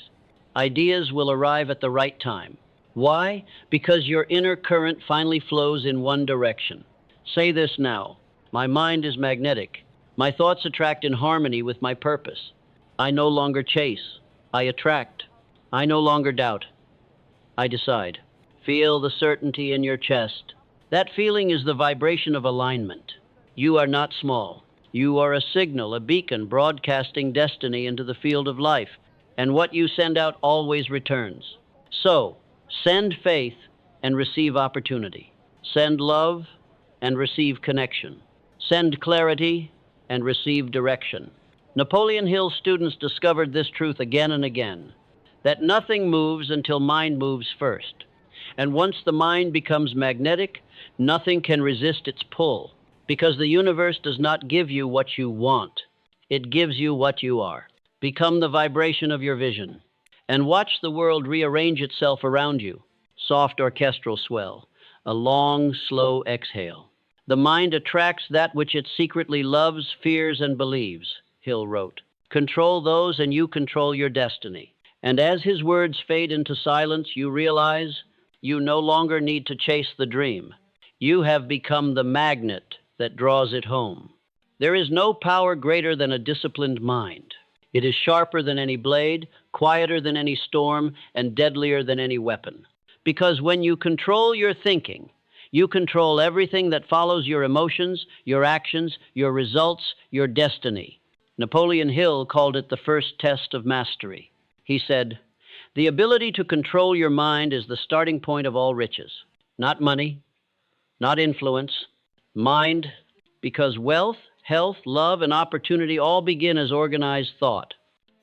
Ideas will arrive at the right time. Why? Because your inner current finally flows in one direction. Say this now. My mind is magnetic. My thoughts attract in harmony with my purpose. I no longer chase. I attract. I no longer doubt. I decide. Feel the certainty in your chest. That feeling is the vibration of alignment. You are not small. You are a signal, a beacon, broadcasting destiny into the field of life. And what you send out always returns. So, send faith and receive opportunity. Send love and receive connection. Send clarity and receive direction. Napoleon Hill students discovered this truth again and again, that nothing moves until mind moves first. And once the mind becomes magnetic, nothing can resist its pull, because the universe does not give you what you want. It gives you what you are. Become the vibration of your vision, and watch the world rearrange itself around you. Soft orchestral swell. a long, slow exhale. The mind attracts that which it secretly loves, fears, and believes, Hill wrote. Control those and you control your destiny. And as his words fade into silence, you realize you no longer need to chase the dream. You have become the magnet that draws it home. There is no power greater than a disciplined mind. It is sharper than any blade, quieter than any storm, and deadlier than any weapon. Because when you control your thinking, you control everything that follows your emotions, your actions, your results, your destiny. Napoleon Hill called it the first test of mastery. He said, "The ability to control your mind is the starting point of all riches. Not money, not influence, mind, because wealth, health, love, and opportunity all begin as organized thought.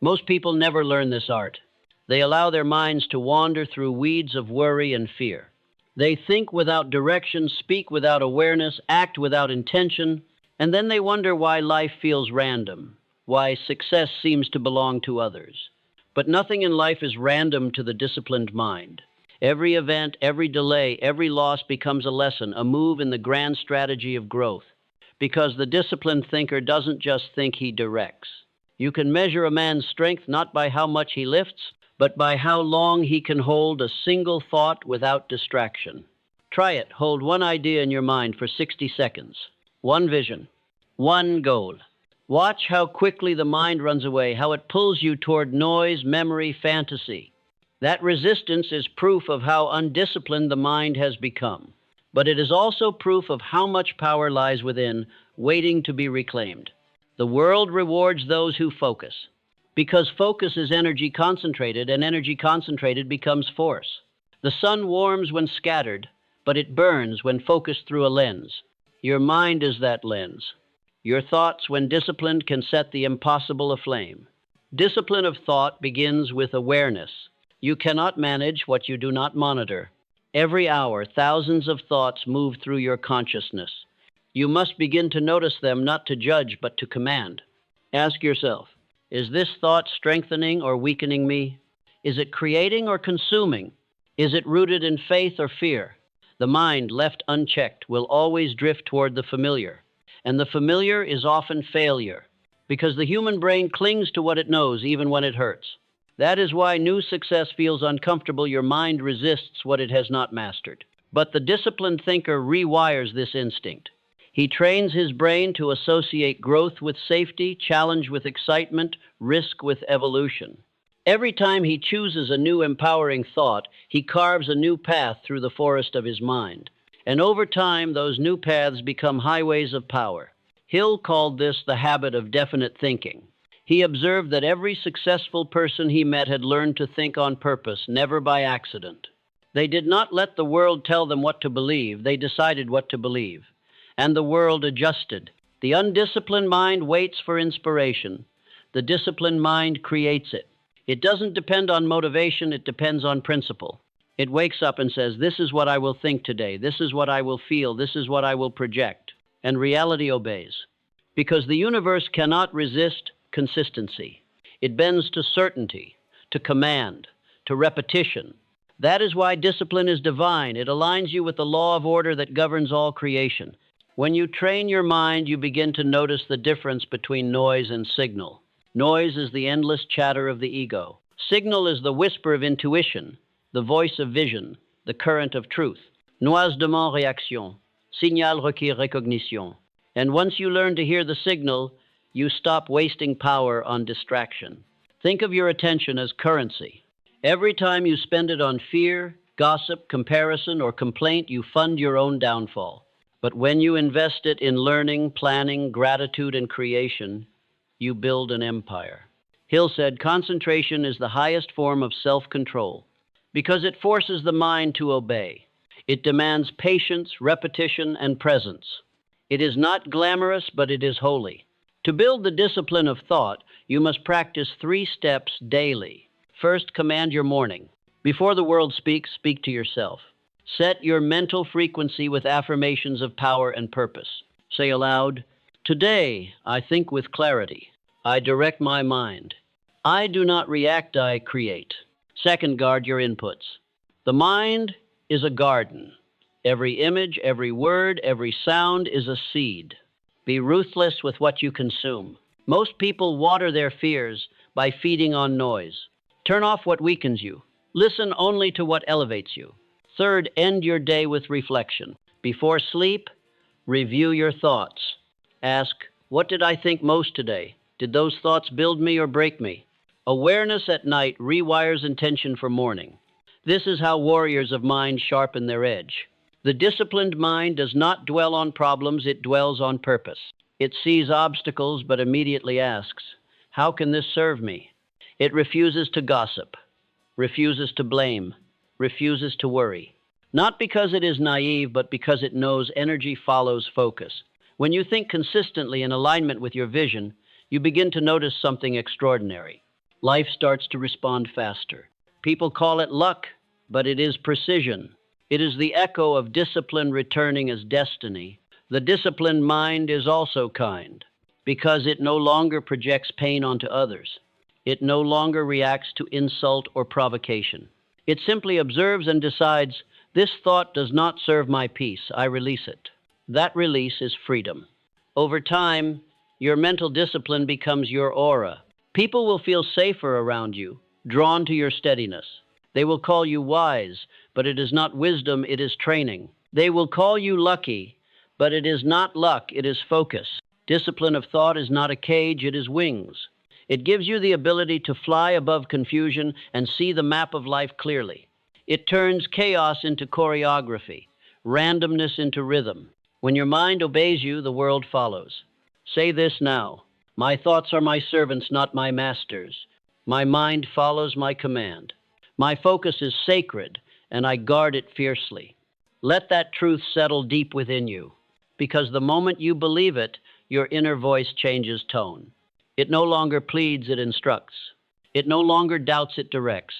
Most people never learn this art. They allow their minds to wander through weeds of worry and fear. They think without direction, speak without awareness, act without intention, and then they wonder why life feels random, why success seems to belong to others. But nothing in life is random to the disciplined mind. Every event, every delay, every loss becomes a lesson, a move in the grand strategy of growth. Because the disciplined thinker doesn't just think, he directs. You can measure a man's strength not by how much he lifts, but by how long he can hold a single thought without distraction. Try it. Hold one idea in your mind for 60 seconds. One vision, one goal. Watch how quickly the mind runs away, how it pulls you toward noise, memory, fantasy. That resistance is proof of how undisciplined the mind has become. But it is also proof of how much power lies within, waiting to be reclaimed. The world rewards those who focus, because focus is energy concentrated, and energy concentrated becomes force. The sun warms when scattered, but it burns when focused through a lens. Your mind is that lens. Your thoughts, when disciplined, can set the impossible aflame. Discipline of thought begins with awareness. You cannot manage what you do not monitor. Every hour, thousands of thoughts move through your consciousness. You must begin to notice them, not to judge, but to command. Ask yourself, is this thought strengthening or weakening me? Is it creating or consuming? Is it rooted in faith or fear? The mind, left unchecked, will always drift toward the familiar. And the familiar is often failure, because the human brain clings to what it knows even when it hurts. That is why new success feels uncomfortable. Your mind resists what it has not mastered. But the disciplined thinker rewires this instinct. He trains his brain to associate growth with safety, challenge with excitement, risk with evolution. Every time he chooses a new empowering thought, he carves a new path through the forest of his mind. And over time, those new paths become highways of power. Hill called this the habit of definite thinking. He observed that every successful person he met had learned to think on purpose, never by accident. They did not let the world tell them what to believe. They decided what to believe. And the world adjusted. The undisciplined mind waits for inspiration. The disciplined mind creates it. It doesn't depend on motivation, it depends on principle. It wakes up and says, this is what I will think today, this is what I will feel, this is what I will project. And reality obeys. Because the universe cannot resist consistency. It bends to certainty, to command, to repetition. That is why discipline is divine. It aligns you with the law of order that governs all creation. When you train your mind, you begin to notice the difference between noise and signal. Noise is the endless chatter of the ego. Signal is the whisper of intuition, the voice of vision, the current of truth. Noise demande réaction, signal requiert recognition. And once you learn to hear the signal, you stop wasting power on distraction. Think of your attention as currency. Every time you spend it on fear, gossip, comparison, or complaint, you fund your own downfall. But when you invest it in learning, planning, gratitude, and creation, you build an empire. Hill said, concentration is the highest form of self-control because it forces the mind to obey. It demands patience, repetition, and presence. It is not glamorous, but it is holy. To build the discipline of thought, you must practice 3 steps daily. First, command your morning. Before the world speaks, speak to yourself. Set your mental frequency with affirmations of power and purpose. Say aloud, today I think with clarity. I direct my mind. I do not react, I create. Second, guard your inputs. The mind is a garden. Every image, every word, every sound is a seed. Be ruthless with what you consume. Most people water their fears by feeding on noise. Turn off what weakens you. Listen only to what elevates you. Third, end your day with reflection. Before sleep, review your thoughts. Ask, what did I think most today? Did those thoughts build me or break me? Awareness at night rewires intention for morning. This is how warriors of mind sharpen their edge. The disciplined mind does not dwell on problems, it dwells on purpose. It sees obstacles but immediately asks, how can this serve me? It refuses to gossip, refuses to blame, refuses to worry. Not because it is naive, but because it knows energy follows focus. When you think consistently in alignment with your vision, you begin to notice something extraordinary. Life starts to respond faster. People call it luck, but it is precision. It is the echo of discipline returning as destiny. The disciplined mind is also kind, because it no longer projects pain onto others. It no longer reacts to insult or provocation. It simply observes and decides, this thought does not serve my peace, I release it. That release is freedom. Over time, your mental discipline becomes your aura. People will feel safer around you, drawn to your steadiness. They will call you wise, but it is not wisdom, it is training. They will call you lucky, but it is not luck, it is focus. Discipline of thought is not a cage, it is wings. It gives you the ability to fly above confusion and see the map of life clearly. It turns chaos into choreography, randomness into rhythm. When your mind obeys you, the world follows. Say this now, my thoughts are my servants, not my masters. My mind follows my command. My focus is sacred, and I guard it fiercely. Let that truth settle deep within you, because the moment you believe it, your inner voice changes tone. It no longer pleads, it instructs. It no longer doubts, it directs.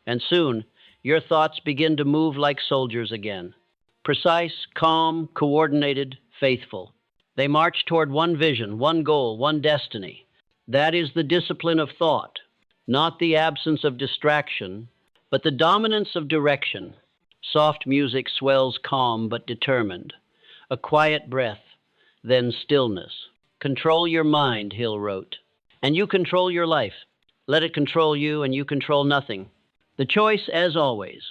And soon, your thoughts begin to move like soldiers again. Precise, calm, coordinated, faithful. They march toward one vision, one goal, one destiny. That is the discipline of thought, not the absence of distraction, but the dominance of direction. Soft music swells calm but determined. A quiet breath, then stillness. Control your mind, Hill wrote, and you control your life. Let it control you and you control nothing. The choice, as always,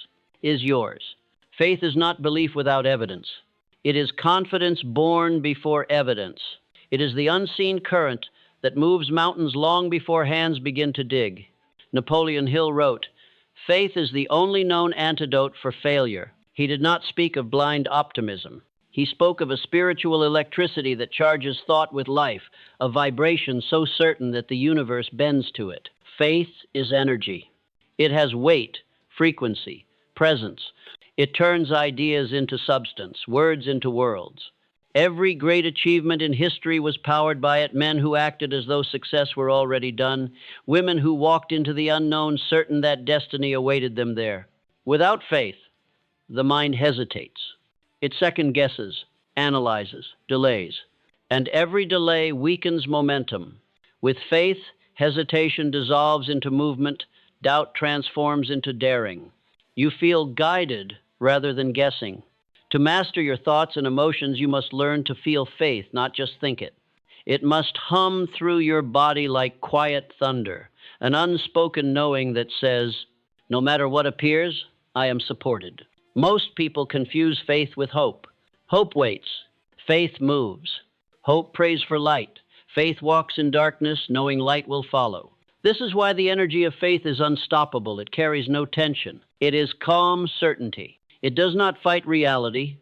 is yours. Faith is not belief without evidence. It is confidence born before evidence. It is the unseen current that moves mountains long before hands begin to dig. Napoleon Hill wrote, faith is the only known antidote for failure. He did not speak of blind optimism. He spoke of a spiritual electricity that charges thought with life, a vibration so certain that the universe bends to it. Faith is energy. It has weight, frequency, presence. It turns ideas into substance, words into worlds. Every great achievement in history was powered by it, men who acted as though success were already done, women who walked into the unknown certain that destiny awaited them there. Without faith, the mind hesitates. It second guesses, analyzes, delays, and every delay weakens momentum. With faith, hesitation dissolves into movement, doubt transforms into daring. You feel guided rather than guessing. To master your thoughts and emotions, you must learn to feel faith, not just think it. It must hum through your body like quiet thunder, an unspoken knowing that says, no matter what appears, I am supported. Most people confuse faith with hope. Hope waits. Faith moves. Hope prays for light. Faith walks in darkness, knowing light will follow. This is why the energy of faith is unstoppable. It carries no tension. It is calm certainty. It does not fight reality.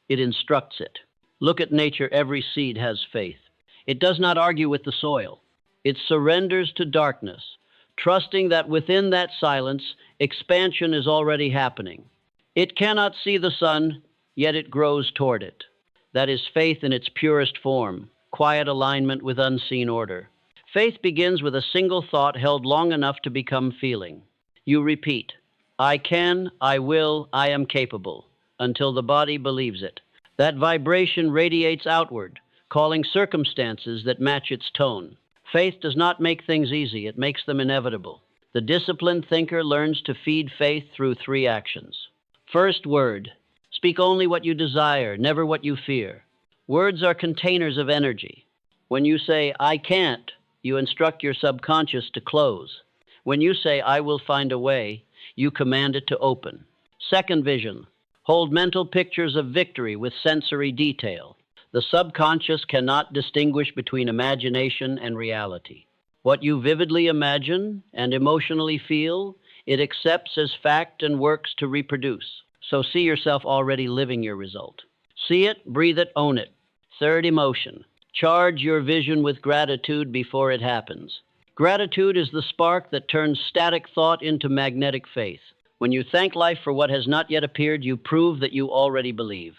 It instructs it. Look at nature. Every seed has faith. It does not argue with the soil. It surrenders to darkness, trusting that within that silence, expansion is already happening. It cannot see the sun, yet it grows toward it. That is faith in its purest form, quiet alignment with unseen order. Faith begins with a single thought held long enough to become feeling. You repeat, I can, I will, I am capable, until the body believes it. That vibration radiates outward, calling circumstances that match its tone. Faith does not make things easy, it makes them inevitable. The disciplined thinker learns to feed faith through 3 actions. First word, Speak only what you desire, never what you fear. Words are containers of energy. When you say, I can't, you instruct your subconscious to close. When you say, I will find a way, you command it to open. Second vision. Hold mental pictures of victory with sensory detail. The subconscious cannot distinguish between imagination and reality. What you vividly imagine and emotionally feel, it accepts as fact and works to reproduce. So see yourself already living your result. See it, breathe it, own it. Third emotion. Charge your vision with gratitude before it happens. Gratitude is the spark that turns static thought into magnetic faith. When you thank life for what has not yet appeared, you prove that you already believe.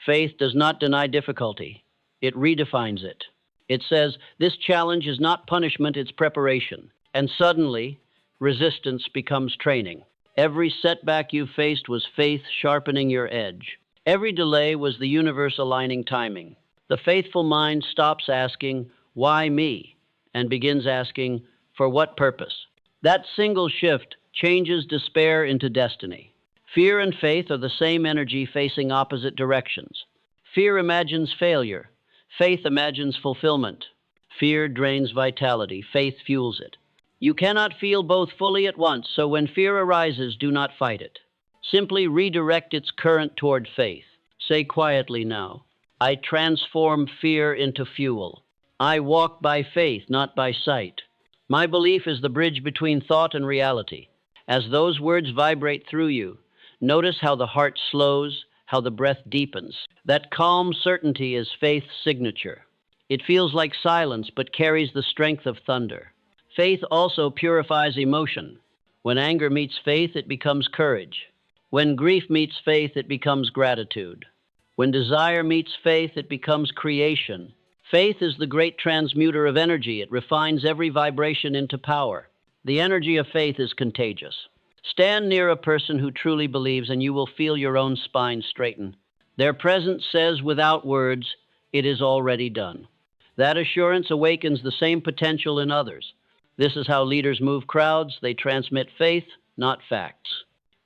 Faith does not deny difficulty. It redefines it. It says, this challenge is not punishment, it's preparation. And suddenly, resistance becomes training. Every setback you faced was faith sharpening your edge. Every delay was the universe aligning timing. The faithful mind stops asking, why me? And begins asking, for what purpose? That single shift changes despair into destiny. Fear and faith are the same energy facing opposite directions. Fear imagines failure. Faith imagines fulfillment. Fear drains vitality. Faith fuels it. You cannot feel both fully at once, so when fear arises, do not fight it. Simply redirect its current toward faith. Say quietly now, I transform fear into fuel. I walk by faith, not by sight. My belief is the bridge between thought and reality. As those words vibrate through you, notice how the heart slows, how the breath deepens. That calm certainty is faith's signature. It feels like silence, but carries the strength of thunder. Faith also purifies emotion. When anger meets faith, it becomes courage. When grief meets faith, it becomes gratitude. When desire meets faith, it becomes creation. Faith is the great transmuter of energy. It refines every vibration into power. The energy of faith is contagious. Stand near a person who truly believes, and you will feel your own spine straighten. Their presence says without words, it is already done. That assurance awakens the same potential in others. This is how leaders move crowds. They transmit faith, not facts.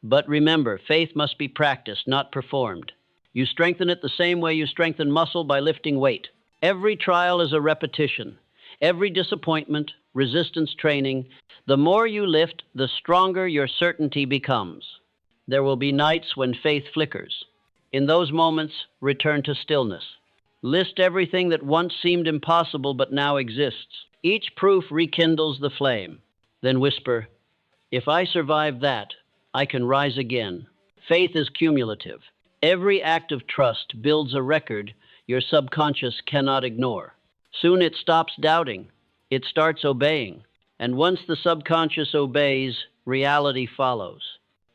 But remember, faith must be practiced, not performed. You strengthen it the same way you strengthen muscle, by lifting weight. Every trial is a repetition. Every disappointment, resistance training. The more you lift, the stronger your certainty becomes. There will be nights when faith flickers. In those moments, return to stillness. List everything that once seemed impossible but now exists. Each proof rekindles the flame. Then whisper, if I survive that, I can rise again. Faith is cumulative. Every act of trust builds a record your subconscious cannot ignore. Soon it stops doubting. It starts obeying. And once the subconscious obeys, reality follows.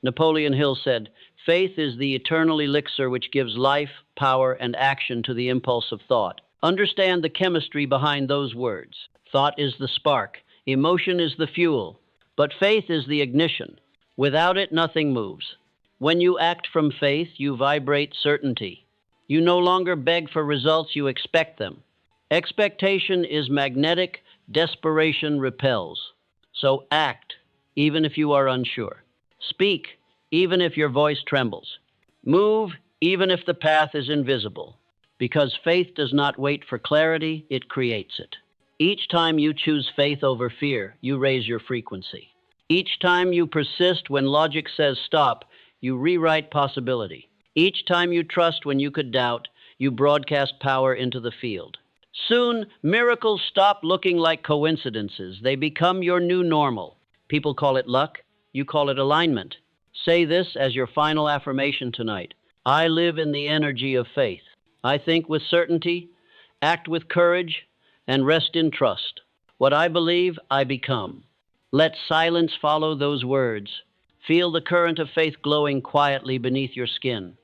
Napoleon Hill said, faith is the eternal elixir which gives life, power, and action to the impulse of thought. Understand the chemistry behind those words. Thought is the spark. Emotion is the fuel. But faith is the ignition. Without it, nothing moves. When you act from faith, you vibrate certainty. You no longer beg for results, you expect them. Expectation is magnetic, desperation repels. So act, even if you are unsure. Speak, even if your voice trembles. Move, even if the path is invisible. Because faith does not wait for clarity, it creates it. Each time you choose faith over fear, you raise your frequency. Each time you persist when logic says stop, you rewrite possibility. Each time you trust when you could doubt, you broadcast power into the field. Soon, miracles stop looking like coincidences. They become your new normal. People call it luck. You call it alignment. Say this as your final affirmation tonight. I live in the energy of faith. I think with certainty, act with courage, and rest in trust. What I believe, I become. Let silence follow those words. Feel the current of faith glowing quietly beneath your skin.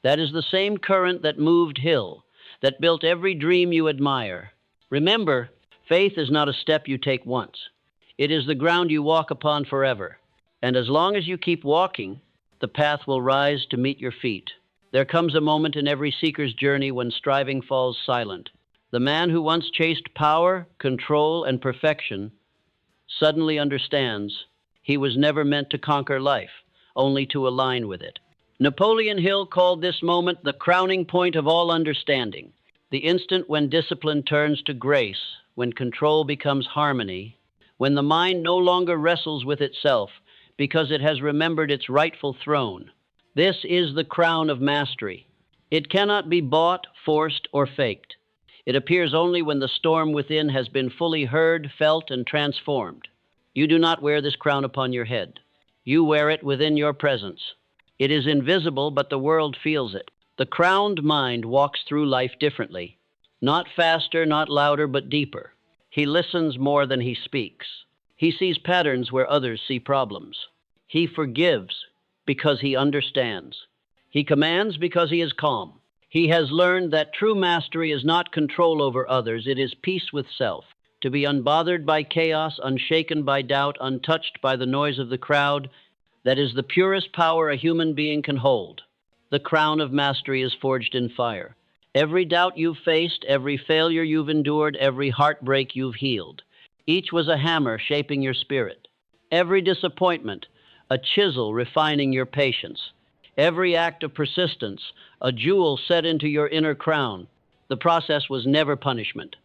That is the same current that moved Hill, that built every dream you admire. Remember, faith is not a step you take once. It is the ground you walk upon forever. And as long as you keep walking, the path will rise to meet your feet. There comes a moment in every seeker's journey when striving falls silent. The man who once chased power, control, and perfection suddenly understands he was never meant to conquer life, only to align with it. Napoleon Hill called this moment the crowning point of all understanding, the instant when discipline turns to grace, when control becomes harmony, when the mind no longer wrestles with itself because it has remembered its rightful throne. This is the crown of mastery. It cannot be bought, forced, or faked. It appears only when the storm within has been fully heard, felt, and transformed. You do not wear this crown upon your head. You wear it within your presence. It is invisible, but the world feels it. The crowned mind walks through life differently. Not faster, not louder, but deeper. He listens more than he speaks. He sees patterns where others see problems. He forgives because he understands. He commands because he is calm. He has learned that true mastery is not control over others, it is peace with self. To be unbothered by chaos, unshaken by doubt, untouched by the noise of the crowd, that is the purest power a human being can hold. The crown of mastery is forged in fire. Every doubt you've faced, every failure you've endured, every heartbreak you've healed, each was a hammer shaping your spirit. Every disappointment, a chisel refining your patience. Every act of persistence, a jewel set into your inner crown. The process was never punishment.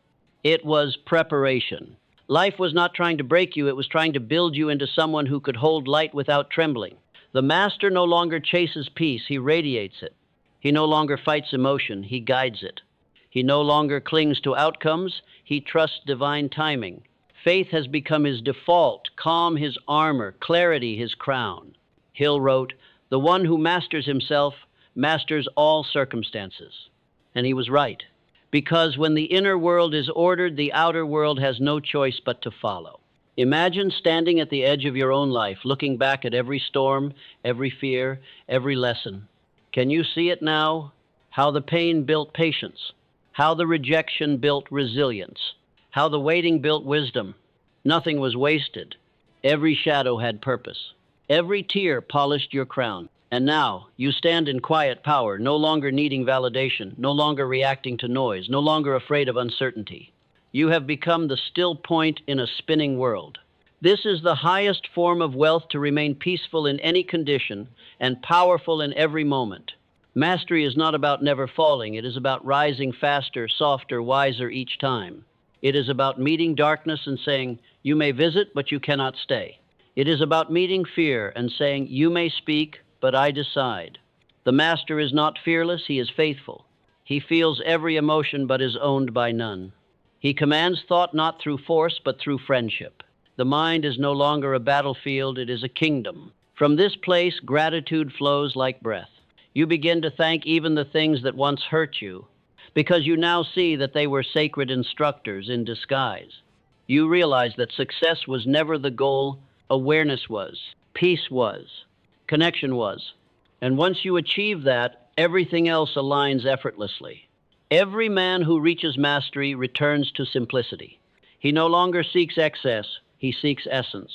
It was preparation. Life was not trying to break you, it was trying to build you into someone who could hold light without trembling. The master no longer chases peace, he radiates it. He no longer fights emotion, he guides it. He no longer clings to outcomes, he trusts divine timing. Faith has become his default, calm his armor, clarity his crown. Hill wrote, "The one who masters himself masters all circumstances." And he was right, because when the inner world is ordered, the outer world has no choice but to follow. Imagine standing at the edge of your own life, looking back at every storm, every fear, every lesson. Can you see it now? How the pain built patience, how the rejection built resilience, how the waiting built wisdom. Nothing was wasted. Every shadow had purpose. Every tear polished your crown. And now you stand in quiet power, no longer needing validation, no longer reacting to noise, no longer afraid of uncertainty. You have become the still point in a spinning world. This is the highest form of wealth, to remain peaceful in any condition and powerful in every moment. Mastery is not about never falling. It is about rising faster, softer, wiser each time. It is about meeting darkness and saying, "You may visit, but you cannot stay." It is about meeting fear and saying, "You may speak, but I decide." The master is not fearless, he is faithful. He feels every emotion but is owned by none. He commands thought not through force but through friendship. The mind is no longer a battlefield, it is a kingdom. From this place, gratitude flows like breath. You begin to thank even the things that once hurt you, because you now see that they were sacred instructors in disguise. You realize that success was never the goal, awareness was, peace was, connection was. And once you achieve that, everything else aligns effortlessly. Every man who reaches mastery returns to simplicity. He no longer seeks excess, he seeks essence.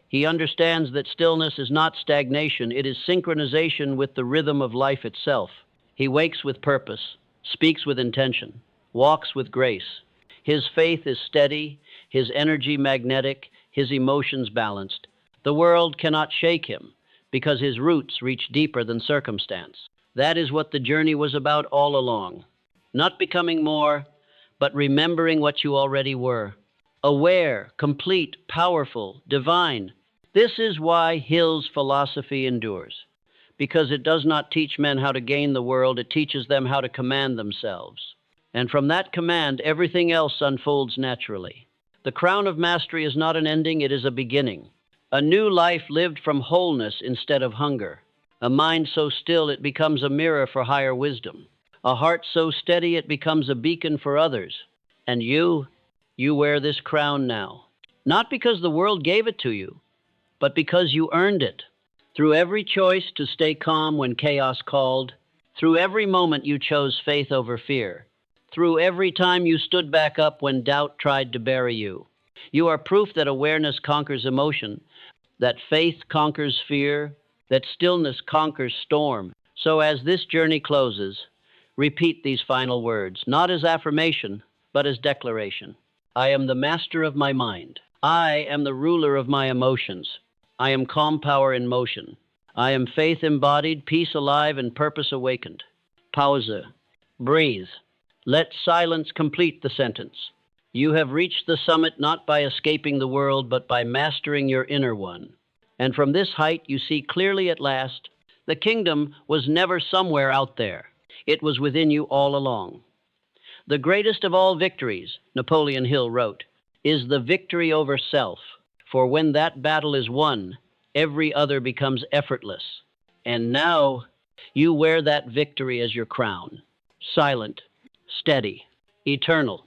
He understands that stillness is not stagnation, it is synchronization with the rhythm of life itself. He wakes with purpose, speaks with intention, walks with grace. His faith is steady, his energy magnetic, his emotions balanced. The world cannot shake him, because his roots reach deeper than circumstance. That is what the journey was about all along. Not becoming more, but remembering what you already were. Aware, complete, powerful, divine. This is why Hill's philosophy endures. Because it does not teach men how to gain the world, it teaches them how to command themselves. And from that command, everything else unfolds naturally. The crown of mastery is not an ending, it is a beginning. A new life lived from wholeness instead of hunger. A mind so still it becomes a mirror for higher wisdom. A heart so steady it becomes a beacon for others. And you wear this crown now. Not because the world gave it to you, but because you earned it. Through every choice to stay calm when chaos called, through every moment you chose faith over fear, through every time you stood back up when doubt tried to bury you. You are proof that awareness conquers emotion, that faith conquers fear, that stillness conquers storm. So as this journey closes, repeat these final words, not as affirmation, but as declaration. I am the master of my mind. I am the ruler of my emotions. I am calm power in motion. I am faith embodied, peace alive, and purpose awakened. Pause. Breathe. Let silence complete the sentence. You have reached the summit not by escaping the world, but by mastering your inner one. And from this height you see clearly at last, the kingdom was never somewhere out there. It was within you all along. The greatest of all victories, Napoleon Hill wrote, is the victory over self. For when that battle is won, every other becomes effortless. And now you wear that victory as your crown, silent, steady, eternal.